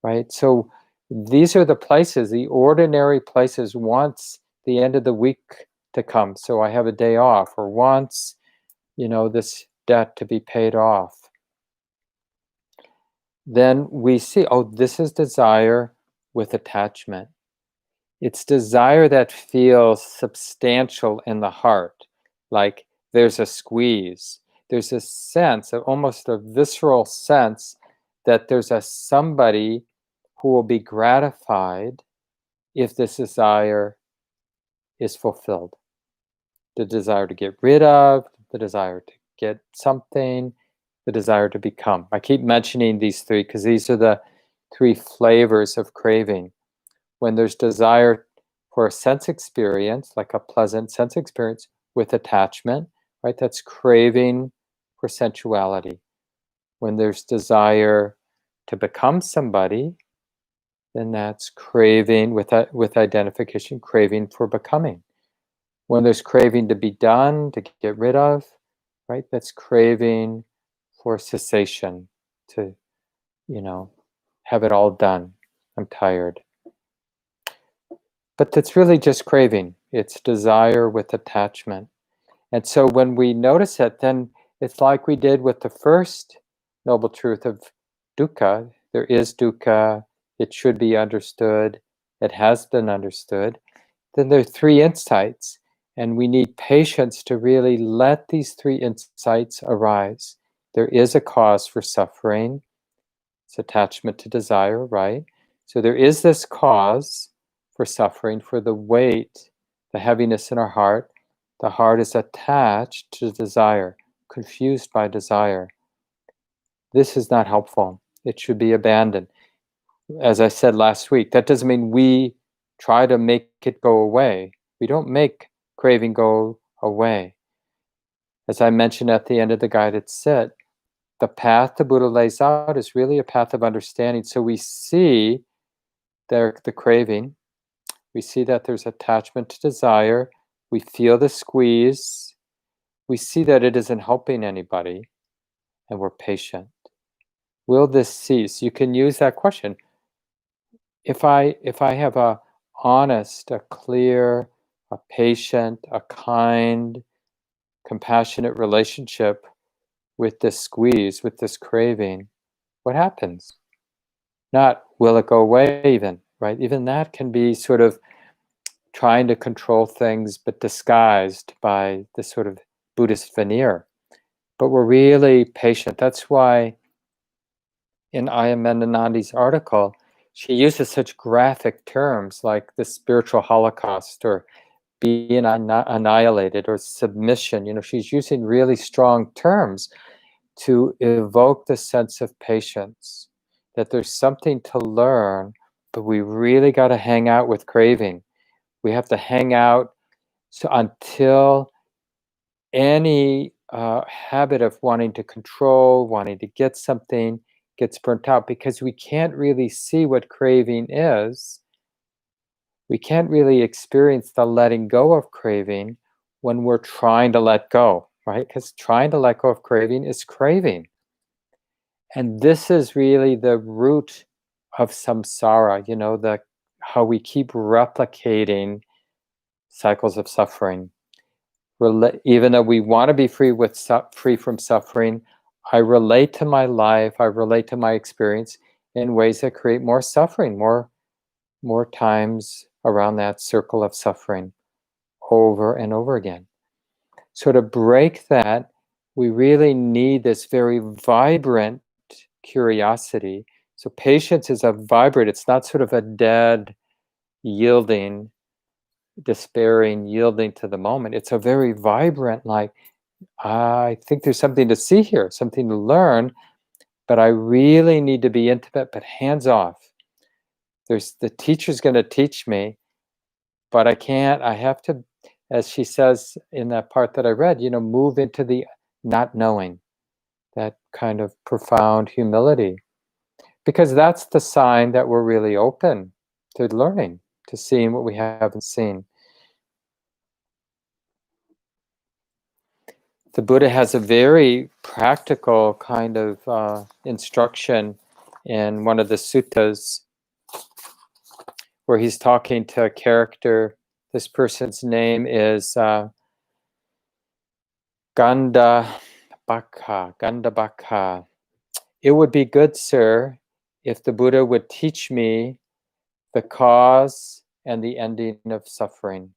right? So these are the places, the ordinary places, wants the end of the week to come so I have a day off, or wants, this debt to be paid off. Then we see, oh, this is desire with attachment. It's desire that feels substantial in the heart, like there's a squeeze. There's a sense, of almost a visceral sense, that there's a somebody who will be gratified if this desire is fulfilled. The desire to get rid of, the desire to get something, the desire to become. I keep mentioning these three because these are the three flavors of craving. When there's desire for a sense experience, like a pleasant sense experience with attachment, right? That's craving for sensuality. When there's desire to become somebody, then that's craving with identification, craving for becoming. When there's craving to be done, to get rid of, right? That's craving for cessation, to, have it all done. I'm tired. But that's really just craving. It's desire with attachment. And so when we notice it, then it's like we did with the first noble truth of dukkha. There is dukkha. It should be understood. It has been understood. Then there are three insights. And we need patience to really let these three insights arise. There is a cause for suffering. It's attachment to desire, right? So there is this cause for suffering, for the weight, the heaviness in our heart. The heart is attached to desire, confused by desire. This is not helpful. It should be abandoned. As I said last week, that doesn't mean we try to make it go away. We don't make craving go away. As I mentioned at the end of the guided sit, the path the Buddha lays out is really a path of understanding. So we see the craving, we see that there's attachment to desire, we feel the squeeze, we see that it isn't helping anybody, and we're patient. Will this cease? You can use that question. if I have a honest, a clear, a patient, a kind, compassionate relationship with this squeeze, with this craving, what happens? Not will it go away even, right? Even that can be sort of trying to control things, but disguised by this sort of Buddhist veneer. But we're really patient. That's why in Ayamandanandi's article, she uses such graphic terms like the spiritual holocaust or being annihilated or submission. You know, she's using really strong terms to evoke the sense of patience, that there's something to learn, but we really got to hang out with craving. We have to hang out until any habit of wanting to control, wanting to get something gets burnt out, because we can't really see what craving is. We can't really experience the letting go of craving when we're trying to let go, right? Because trying to let go of craving is craving. And this is really the root of samsara, you know, how we keep replicating cycles of suffering. Even though we want to be free from suffering, I relate to my life, I relate to my experience in ways that create more suffering, more times around that circle of suffering over and over again. So to break that, we really need this very vibrant curiosity. So patience is a vibrant, it's not sort of a dead, yielding, despairing, yielding to the moment. It's a very vibrant, like, I think there's something to see here, something to learn, but I really need to be intimate, but hands off. The teacher's going to teach me, but I have to, as she says in that part that I read, you know, move into the not knowing, that kind of profound humility, because that's the sign that we're really open to learning, to seeing what we haven't seen. The Buddha has a very practical kind of instruction in one of the suttas where he's talking to a character. This person's name is Gandhabaka. It would be good, sir, if the Buddha would teach me the cause and the ending of suffering,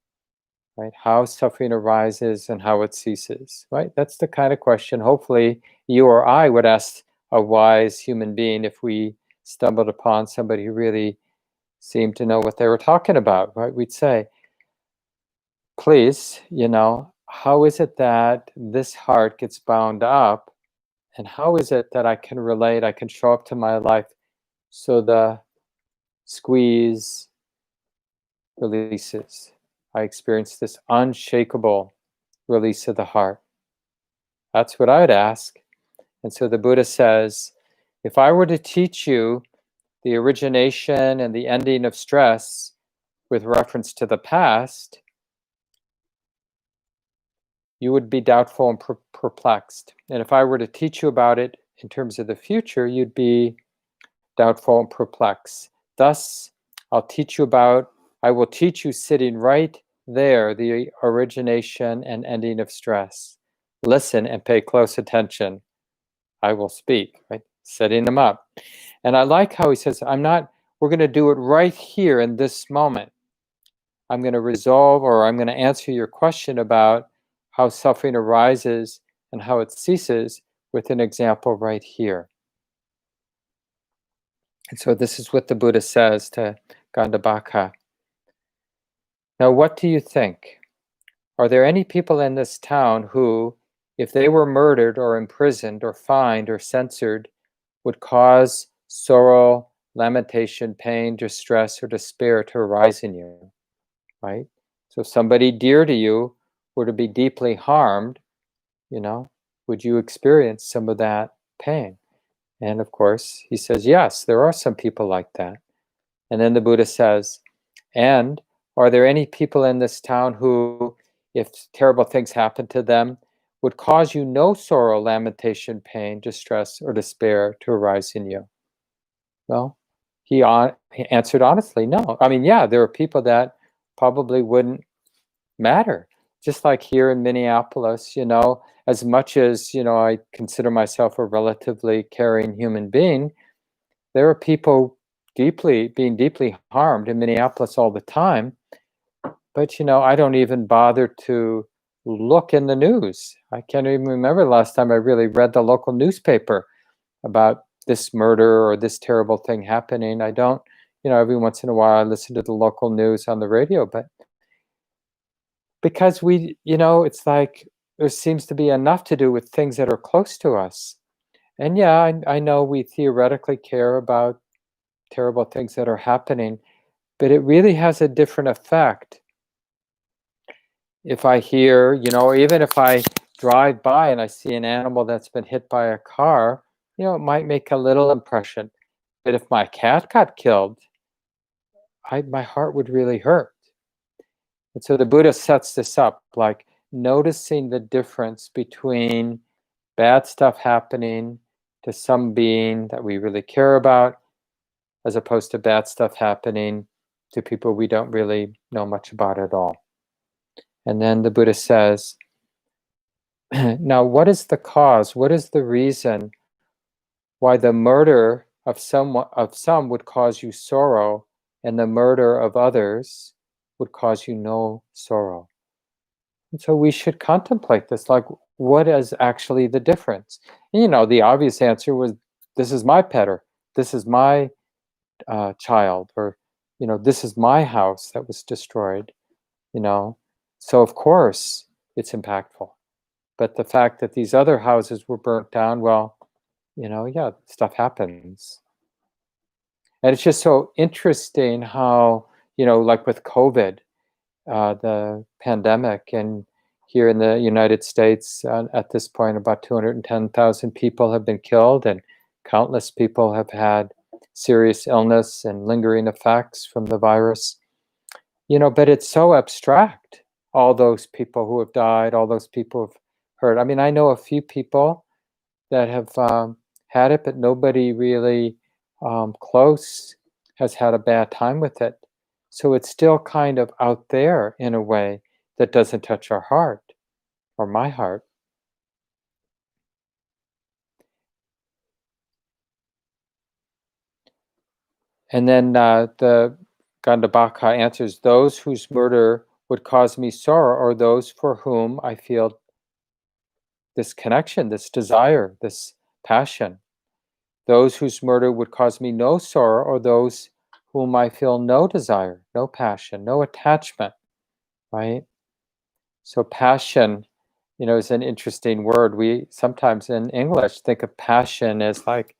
right? How suffering arises and how it ceases, right? That's the kind of question hopefully you or I would ask a wise human being if we stumbled upon somebody who really seemed to know what they were talking about, right? We'd say, please, you know, how is it that this heart gets bound up? And how is it that I can relate, I can show up to my life so the squeeze releases? I experience this unshakable release of the heart. That's what I would ask. And so the Buddha says, if I were to teach you the origination and the ending of stress with reference to the past, you would be doubtful and perplexed. And if I were to teach you about it in terms of the future, you'd be doubtful and perplexed. Thus, I will teach you sitting right there, the origination and ending of stress. Listen and pay close attention. I will speak, right? Setting them up. And I like how he says, we're going to do it right here in this moment. I'm going to resolve, or I'm going to answer your question about how suffering arises and how it ceases with an example right here. And so this is what the Buddha says to Gandhabaka. Now, what do you think? Are there any people in this town who, if they were murdered or imprisoned or fined or censored, would cause sorrow, lamentation, pain, distress, or despair to arise in you? Right? So if somebody dear to you were to be deeply harmed, you know, would you experience some of that pain? And of course, he says, yes, there are some people like that. And then the Buddha says, and are there any people in this town who, if terrible things happen to them, would cause you no sorrow, lamentation, pain, distress, or despair to arise in you? Well, he answered honestly, no. I mean, yeah, there are people that probably wouldn't matter. Just like here in Minneapolis, as much as, I consider myself a relatively caring human being, there are people being deeply harmed in Minneapolis all the time. But, I don't even bother to look in the news. I can't even remember the last time I really read the local newspaper about this murder or this terrible thing happening. I don't, every once in a while I listen to the local news on the radio, but because it's like there seems to be enough to do with things that are close to us. And yeah, I know we theoretically care about terrible things that are happening, but it really has a different effect if I hear, or even if I drive by and I see an animal that's been hit by a car, it might make a little impression. But if my cat got killed, my heart would really hurt. And so the Buddha sets this up, like noticing the difference between bad stuff happening to some being that we really care about, as opposed to bad stuff happening to people we don't really know much about at all. And then the Buddha says, now what is the cause? What is the reason why the murder of some would cause you sorrow, and the murder of others would cause you no sorrow? And so we should contemplate this, like, what is actually the difference? And, the obvious answer was, this is my pet, or this is my child, or, this is my house that was destroyed, So of course it's impactful. But the fact that these other houses were burnt down, well, yeah, stuff happens. And it's just so interesting how, like with COVID, the pandemic, and here in the United States, at this point, about 210,000 people have been killed, and countless people have had serious illness and lingering effects from the virus. But it's so abstract, all those people who have died, all those people who've hurt. I mean, I know a few people that have had it, but nobody really close has had a bad time with it. So it's still kind of out there in a way that doesn't touch our heart, or my heart. And then the Gandhabaka answers, those whose murder would cause me sorrow are those for whom I feel this connection, this desire, this passion. Those whose murder would cause me no sorrow are those whom I feel no desire, no passion, no attachment, right? So passion, is an interesting word. We sometimes in English think of passion as like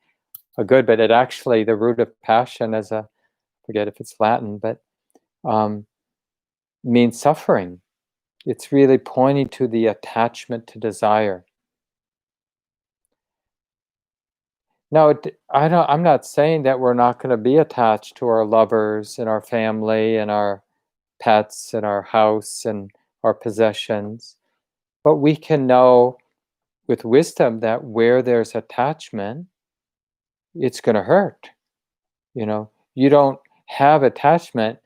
a good, but it actually, the root of passion as I forget if it's Latin, but means suffering. It's really pointing to the attachment to desire. Now, I'm not saying that we're not going to be attached to our lovers and our family and our pets and our house and our possessions, but we can know with wisdom that where there's attachment, it's going to hurt. You don't have attachment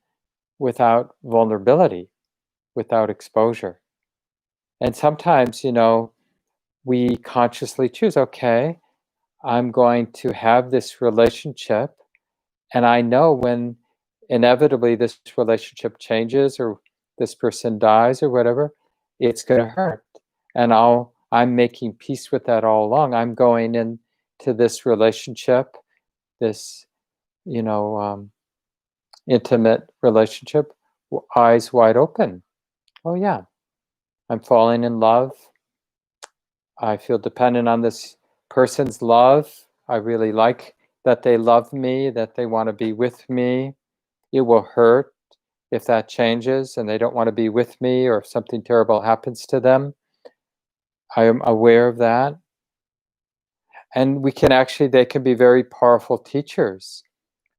without vulnerability, without exposure. And sometimes, we consciously choose, okay, I'm going to have this relationship, and I know when inevitably this relationship changes or this person dies or whatever, it's going to hurt. And I'm making peace with that all along. I'm going into this relationship, this, intimate relationship, eyes wide open. Oh yeah, I'm falling in love. I feel dependent on this person's love. I really like that they love me, that they want to be with me. It will hurt if that changes and they don't want to be with me, or if something terrible happens to them. I am aware of that. And they can be very powerful teachers,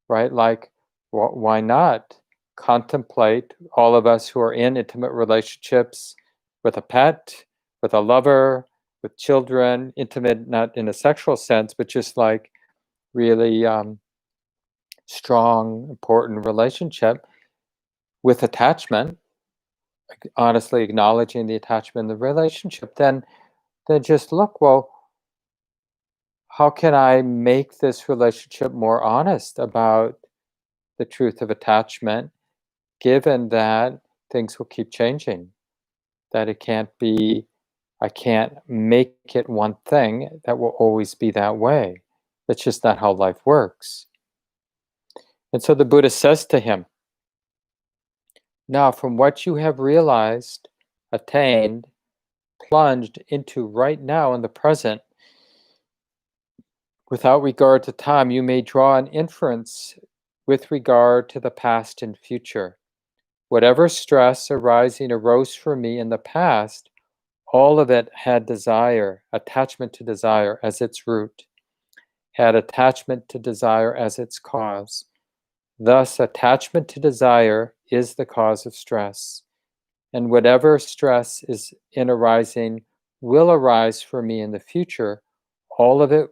right? Like, why not contemplate, all of us who are in intimate relationships with a pet, with a lover, with children, intimate not in a sexual sense, but just like really strong, important relationship with attachment, honestly acknowledging the attachment in the relationship, then just look, well, how can I make this relationship more honest about the truth of attachment, given that things will keep changing, that it can't be, I can't make it one thing that will always be that way. That's just not how life works. And so the Buddha says to him, now from what you have realized, attained, plunged into right now in the present, without regard to time, you may draw an inference with regard to the past and future. Whatever stress arising arose for me in the past, all of it had desire, attachment to desire as its root, had attachment to desire as its cause. Thus, attachment to desire is the cause of stress. And whatever stress is in arising will arise for me in the future, all of it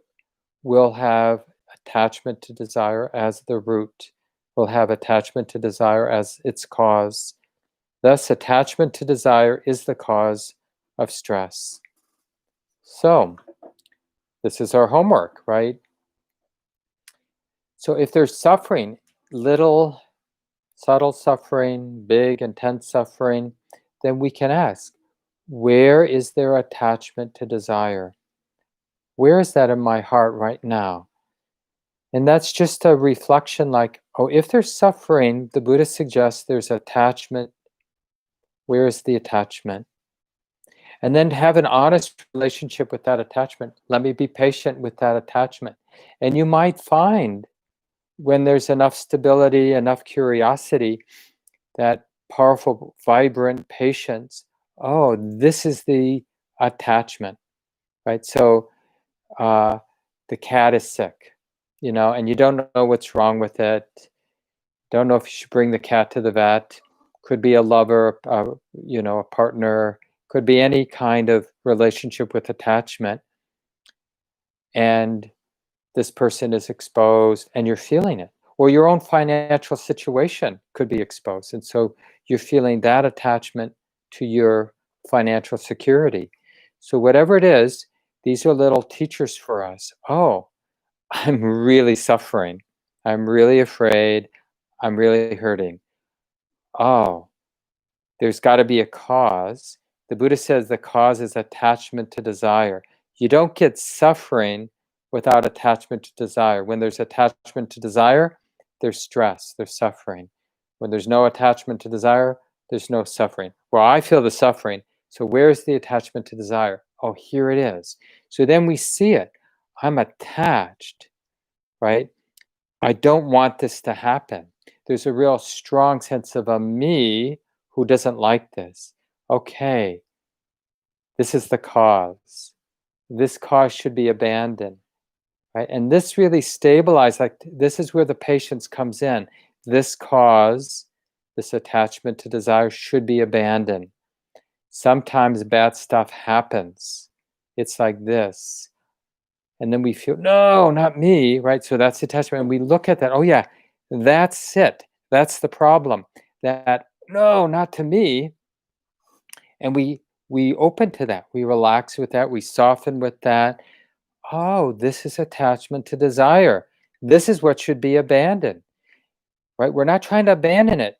will have attachment to desire as the root, will have attachment to desire as its cause. Thus, attachment to desire is the cause of stress. So, this is our homework, right? So if there's suffering, little subtle suffering, big intense suffering, then we can ask, where is there attachment to desire? Where is that in my heart right now? And that's just a reflection like, oh, if there's suffering, the Buddha suggests there's attachment. Where is the attachment? And then have an honest relationship with that attachment. Let me be patient with that attachment. And you might find when there's enough stability, enough curiosity, that powerful, vibrant patience, oh, this is the attachment, right? So the cat is sick, and you don't know what's wrong with it. Don't know if you should bring the cat to the vet. Could be a lover, a partner, could be any kind of relationship with attachment. And this person is exposed and you're feeling it. Or your own financial situation could be exposed. And so you're feeling that attachment to your financial security. So whatever it is, these are little teachers for us. Oh, I'm really suffering. I'm really afraid. I'm really hurting. Oh, there's got to be a cause. The Buddha says the cause is attachment to desire. You don't get suffering without attachment to desire. When there's attachment to desire, there's stress, there's suffering. When there's no attachment to desire, there's no suffering. Well, I feel the suffering. So where's the attachment to desire? Oh, here it is. So then we see it. I'm attached, right? I don't want this to happen. There's a real strong sense of a me who doesn't like this. Okay, this is the cause. This cause should be abandoned, right? And this really stabilizes, like this is where the patience comes in. This cause, this attachment to desire should be abandoned. Sometimes bad stuff happens. It's like this. And then we feel, no, not me, right? So that's attachment. And we look at that, oh yeah, that's it. That's the problem. That, no, not to me. And we open to that. We relax with that. We soften with that. Oh, this is attachment to desire. This is what should be abandoned, right? We're not trying to abandon it.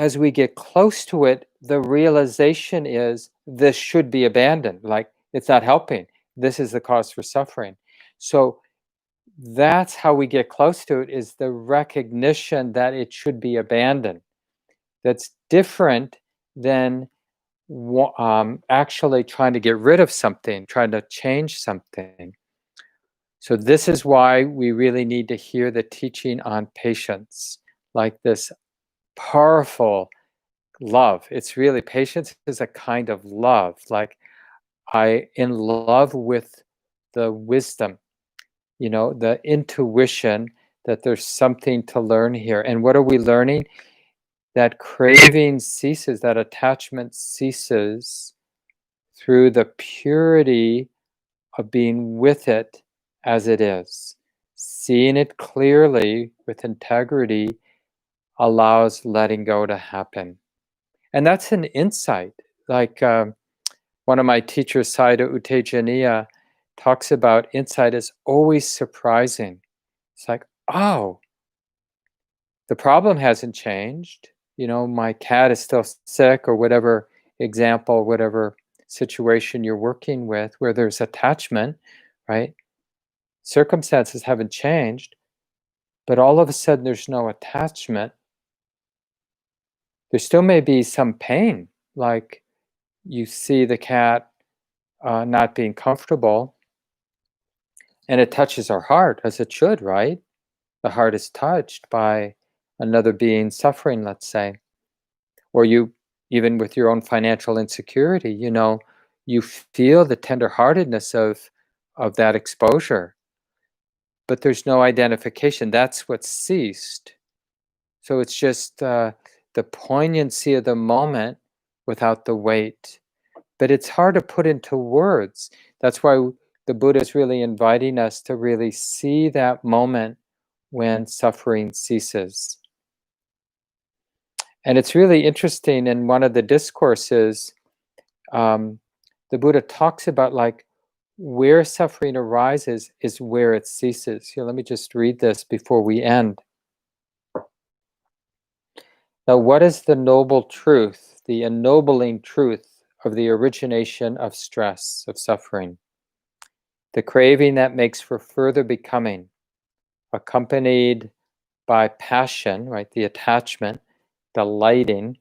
As we get close to it, the realization is this should be abandoned. Like it's not helping. This is the cause for suffering. So that's how we get close to it, is the recognition that it should be abandoned. That's different than actually trying to get rid of something, trying to change something. So this is why we really need to hear the teaching on patience, like this powerful love. It's really, patience is a kind of love. Like I in love with the wisdom, the intuition that there's something to learn here. And what are we learning? That craving ceases, that attachment ceases through the purity of being with it as it is, seeing it clearly with integrity allows letting go to happen. And that's an insight. Like one of my teachers, Sayadaw U Tejaniya, talks about insight is always surprising. It's like, oh, the problem hasn't changed. My cat is still sick, or whatever example, whatever situation you're working with where there's attachment, right? Circumstances haven't changed, but all of a sudden there's no attachment. There still may be some pain, like you see the cat not being comfortable, and it touches our heart, as it should, right? The heart is touched by another being suffering, let's say. Or you, even with your own financial insecurity, you feel the tenderheartedness of that exposure, but there's no identification. That's what ceased. So it's just the poignancy of the moment without the weight. But it's hard to put into words. That's why the Buddha is really inviting us to really see that moment when suffering ceases. And it's really interesting, in one of the discourses, the Buddha talks about like where suffering arises is where it ceases. Here, let me just read this before we end. Now, what is the noble truth, the ennobling truth of the origination of stress, of suffering? The craving that makes for further becoming, accompanied by passion, right? The attachment, delighting,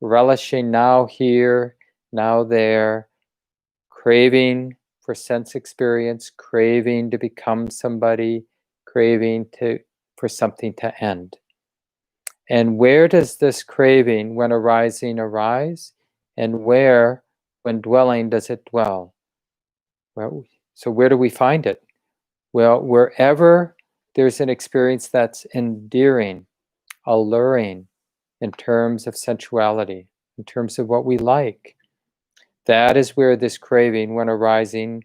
relishing now here, now there, craving for sense experience, craving to become somebody, craving for something to end. And where does this craving, when arising, arise? And where, when dwelling, does it dwell? Well, so where do we find it? Well, wherever there's an experience that's endearing, alluring, in terms of sensuality, in terms of what we like, that is where this craving, when arising,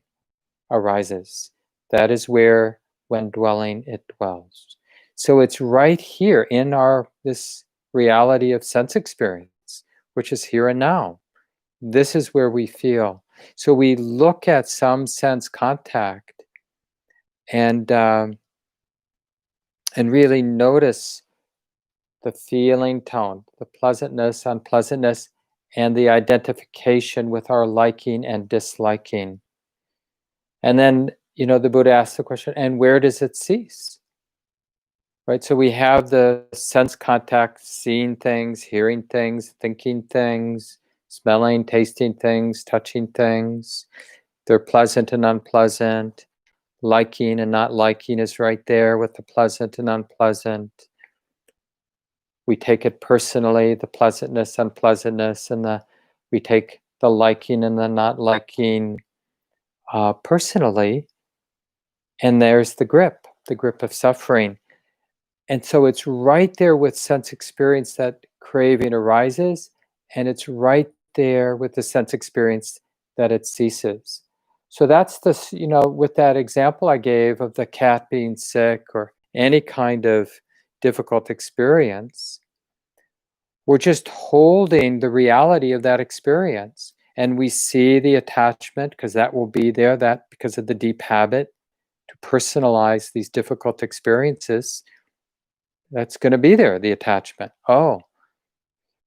arises. That is where, when dwelling, it dwells. So it's right here in this reality of sense experience, which is here and now. This is where we feel. So we look at some sense contact and really notice the feeling tone, the pleasantness, unpleasantness, and the identification with our liking and disliking. And then, the Buddha asks the question, and where does it cease? Right? So we have the sense contact, seeing things, hearing things, thinking things, smelling, tasting things, touching things. They're pleasant and unpleasant. Liking and not liking is right there with the pleasant and unpleasant. We take it personally, the pleasantness, unpleasantness, and we take the liking and the not liking personally. And there's the grip of suffering. And so it's right there with sense experience that craving arises, and it's right there with the sense experience that it ceases. So that's with that example I gave of the cat being sick or any kind of difficult experience, we're just holding the reality of that experience. And we see the attachment, because that will be there, that because of the deep habit to personalize these difficult experiences, that's going to be there, the attachment. Oh,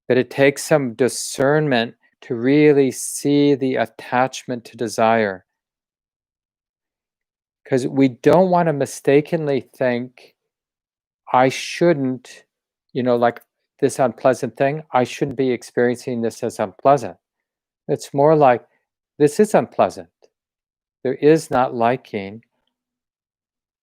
but it takes some discernment to really see the attachment to desire. Because we don't want to mistakenly think, I shouldn't, like this unpleasant thing, I shouldn't be experiencing this as unpleasant. It's more like, this is unpleasant. There is not liking,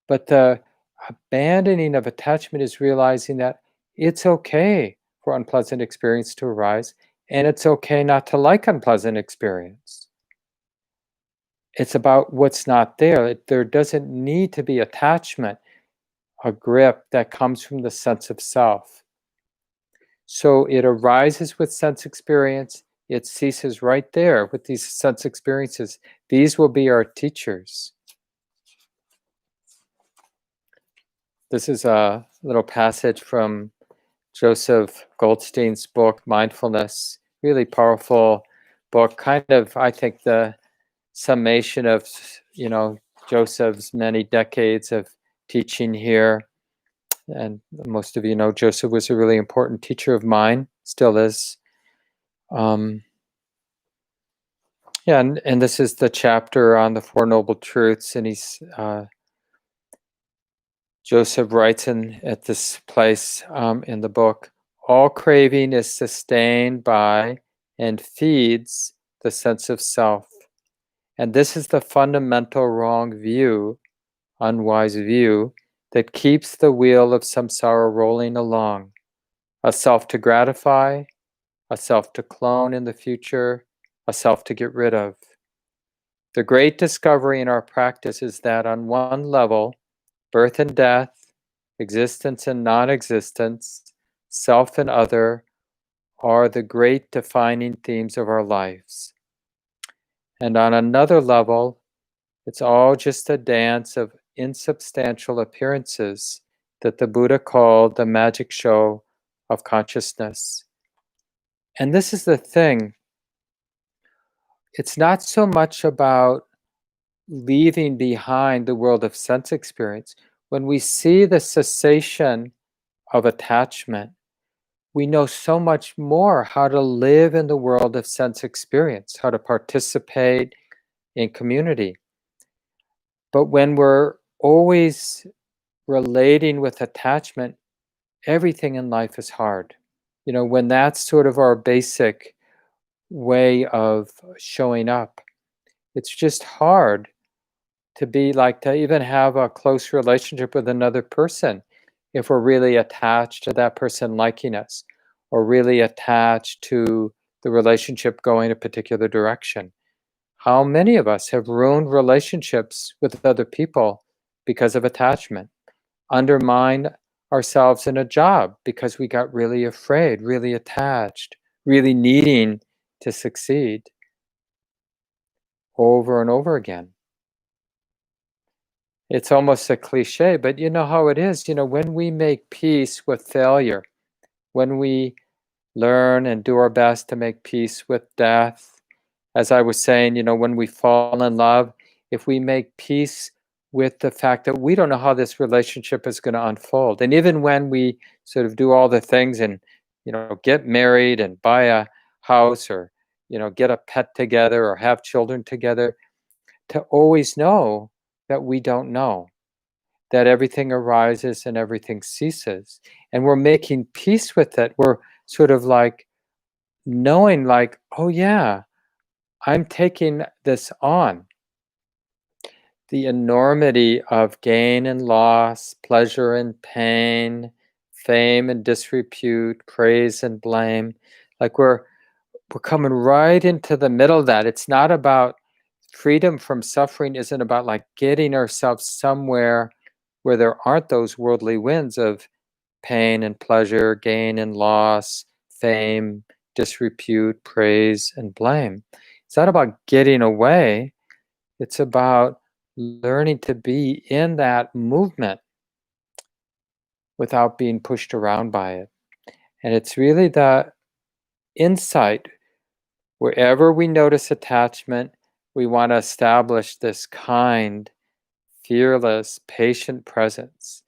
but the abandoning of attachment is realizing that it's okay for unpleasant experience to arise, and it's okay not to like unpleasant experience. It's about what's not there. There doesn't need to be attachment, a grip that comes from the sense of self. So it arises with sense experience. It ceases right there with these sense experiences. These will be our teachers. This is a little passage from Joseph Goldstein's book, Mindfulness. Really powerful book, kind of, I think, the summation of, Joseph's many decades of teaching here. And most of you know Joseph was a really important teacher of mine, still is. And this is the chapter on the Four Noble Truths, and Joseph writes at this place in the book, all craving is sustained by and feeds the sense of self. And this is the fundamental wrong view, unwise view, that keeps the wheel of samsara rolling along. A self to gratify, a self to clone in the future, a self to get rid of. The great discovery in our practice is that on one level, birth and death, existence and non-existence, self and other, are the great defining themes of our lives. And on another level, it's all just a dance of insubstantial appearances that the Buddha called the magic show of consciousness. And this is the thing. It's not so much about leaving behind the world of sense experience. When we see the cessation of attachment, we know so much more how to live in the world of sense experience, how to participate in community. But when we're always relating with attachment, everything in life is hard. When that's sort of our basic way of showing up, it's just hard to even have a close relationship with another person if we're really attached to that person liking us, or really attached to the relationship going a particular direction. How many of us have ruined relationships with other people because of attachment? Undermine ourselves in a job because we got really afraid, really attached, really needing to succeed over and over again. It's almost a cliche, but you know how it is. When we make peace with failure, when we learn and do our best to make peace with death, as I was saying, when we fall in love, if we make peace with the fact that we don't know how this relationship is going to unfold, and even when we sort of do all the things and, get married and buy a house, or, get a pet together or have children together, to always know that we don't know, that everything arises and everything ceases. And we're making peace with it. We're sort of like knowing, like, oh yeah, I'm taking this on. The enormity of gain and loss, pleasure and pain, fame and disrepute, praise and blame. Like we're coming right into the middle of that. It's not about freedom from suffering, isn't about like getting ourselves somewhere where there aren't those worldly winds of pain and pleasure, gain and loss, fame, disrepute, praise, and blame. It's not about getting away. It's about learning to be in that movement without being pushed around by it. And it's really the insight. Wherever we notice attachment, we want to establish this kind, fearless, patient presence.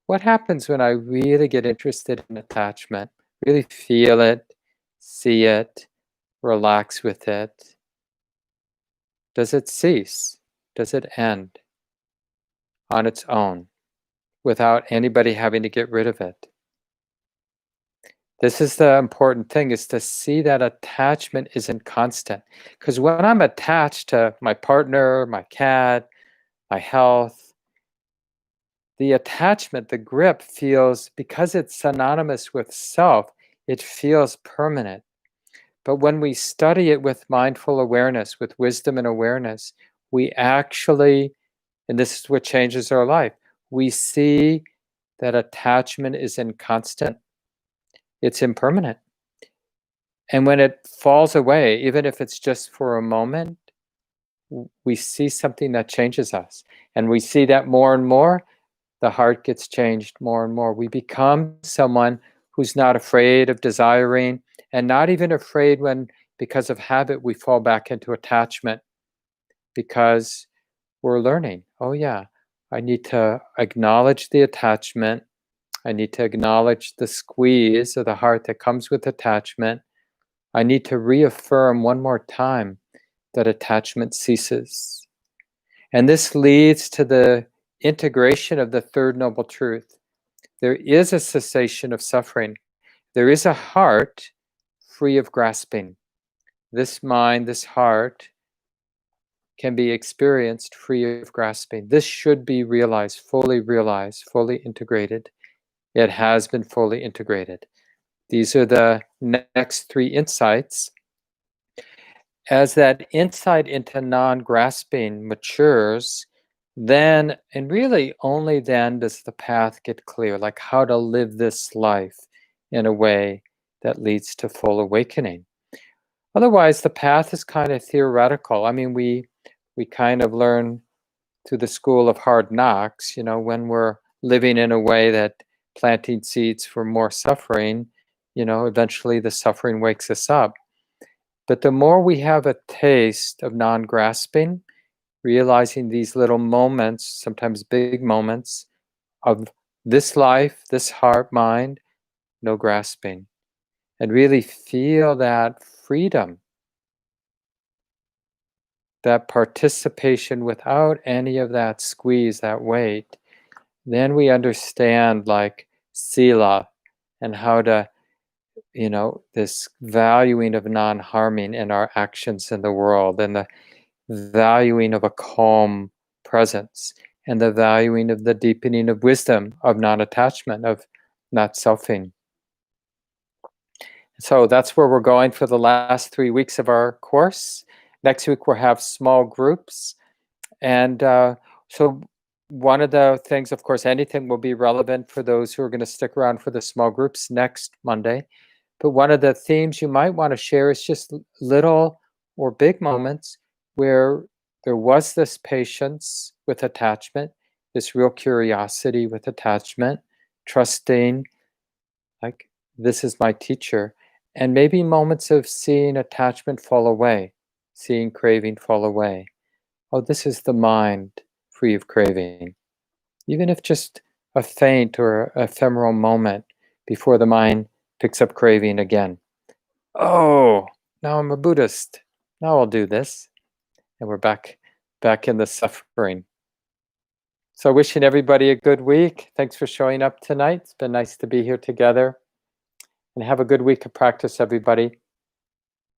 What happens when I really get interested in attachment, really feel it, see it, relax with it? Does it cease? Does it end on its own without anybody having to get rid of it? This is the important thing, is to see that attachment isn't constant. Because when I'm attached to my partner, my cat, my health, the attachment, the grip feels, because it's synonymous with self, it feels permanent. But when we study it with mindful awareness, with wisdom and awareness, we actually, and this is what changes our life, we see that attachment is inconstant. It's impermanent. And when it falls away, even if it's just for a moment, we see something that changes us. And we see that more and more, the heart gets changed more and more. We become someone who's not afraid of desiring, and not even afraid when, because of habit, we fall back into attachment, because we're learning, oh yeah, I need to acknowledge the attachment. I need to acknowledge the squeeze of the heart that comes with attachment. I need to reaffirm one more time that attachment ceases. And this leads to the integration of the third noble truth. There is a cessation of suffering. There is a heart free of grasping. This mind, this heart, can be experienced free of grasping. This should be realized, fully integrated. It has been fully integrated. These are the next three insights. As that insight into non-grasping matures, then, and really only then, does the path get clear, like how to live this life in a way that leads to full awakening. Otherwise, the path is kind of theoretical. I mean, we kind of learn through the school of hard knocks, when we're living in a way that planting seeds for more suffering, eventually the suffering wakes us up. But the more we have a taste of non-grasping, realizing these little moments, sometimes big moments, of this life, this heart, mind, no grasping, and really feel that freedom, that participation without any of that squeeze, that weight, then we understand like sila and how to, this valuing of non-harming in our actions in the world, and the valuing of a calm presence, and the valuing of the deepening of wisdom, of non-attachment, of not selfing. So that's where we're going for the last 3 weeks of our course. Next week we'll have small groups. And so one of the things, of course, anything will be relevant for those who are going to stick around for the small groups next Monday. But one of the themes you might want to share is just little or big moments where there was this patience with attachment, this real curiosity with attachment, trusting, like, this is my teacher. And maybe moments of seeing attachment fall away, seeing craving fall away. Oh, this is the mind free of craving. Even if just a faint or ephemeral moment before the mind picks up craving again. Oh, now I'm a Buddhist. Now I'll do this. And we're back in the suffering. So wishing everybody a good week. Thanks for showing up tonight. It's been nice to be here together. And have a good week of practice, everybody.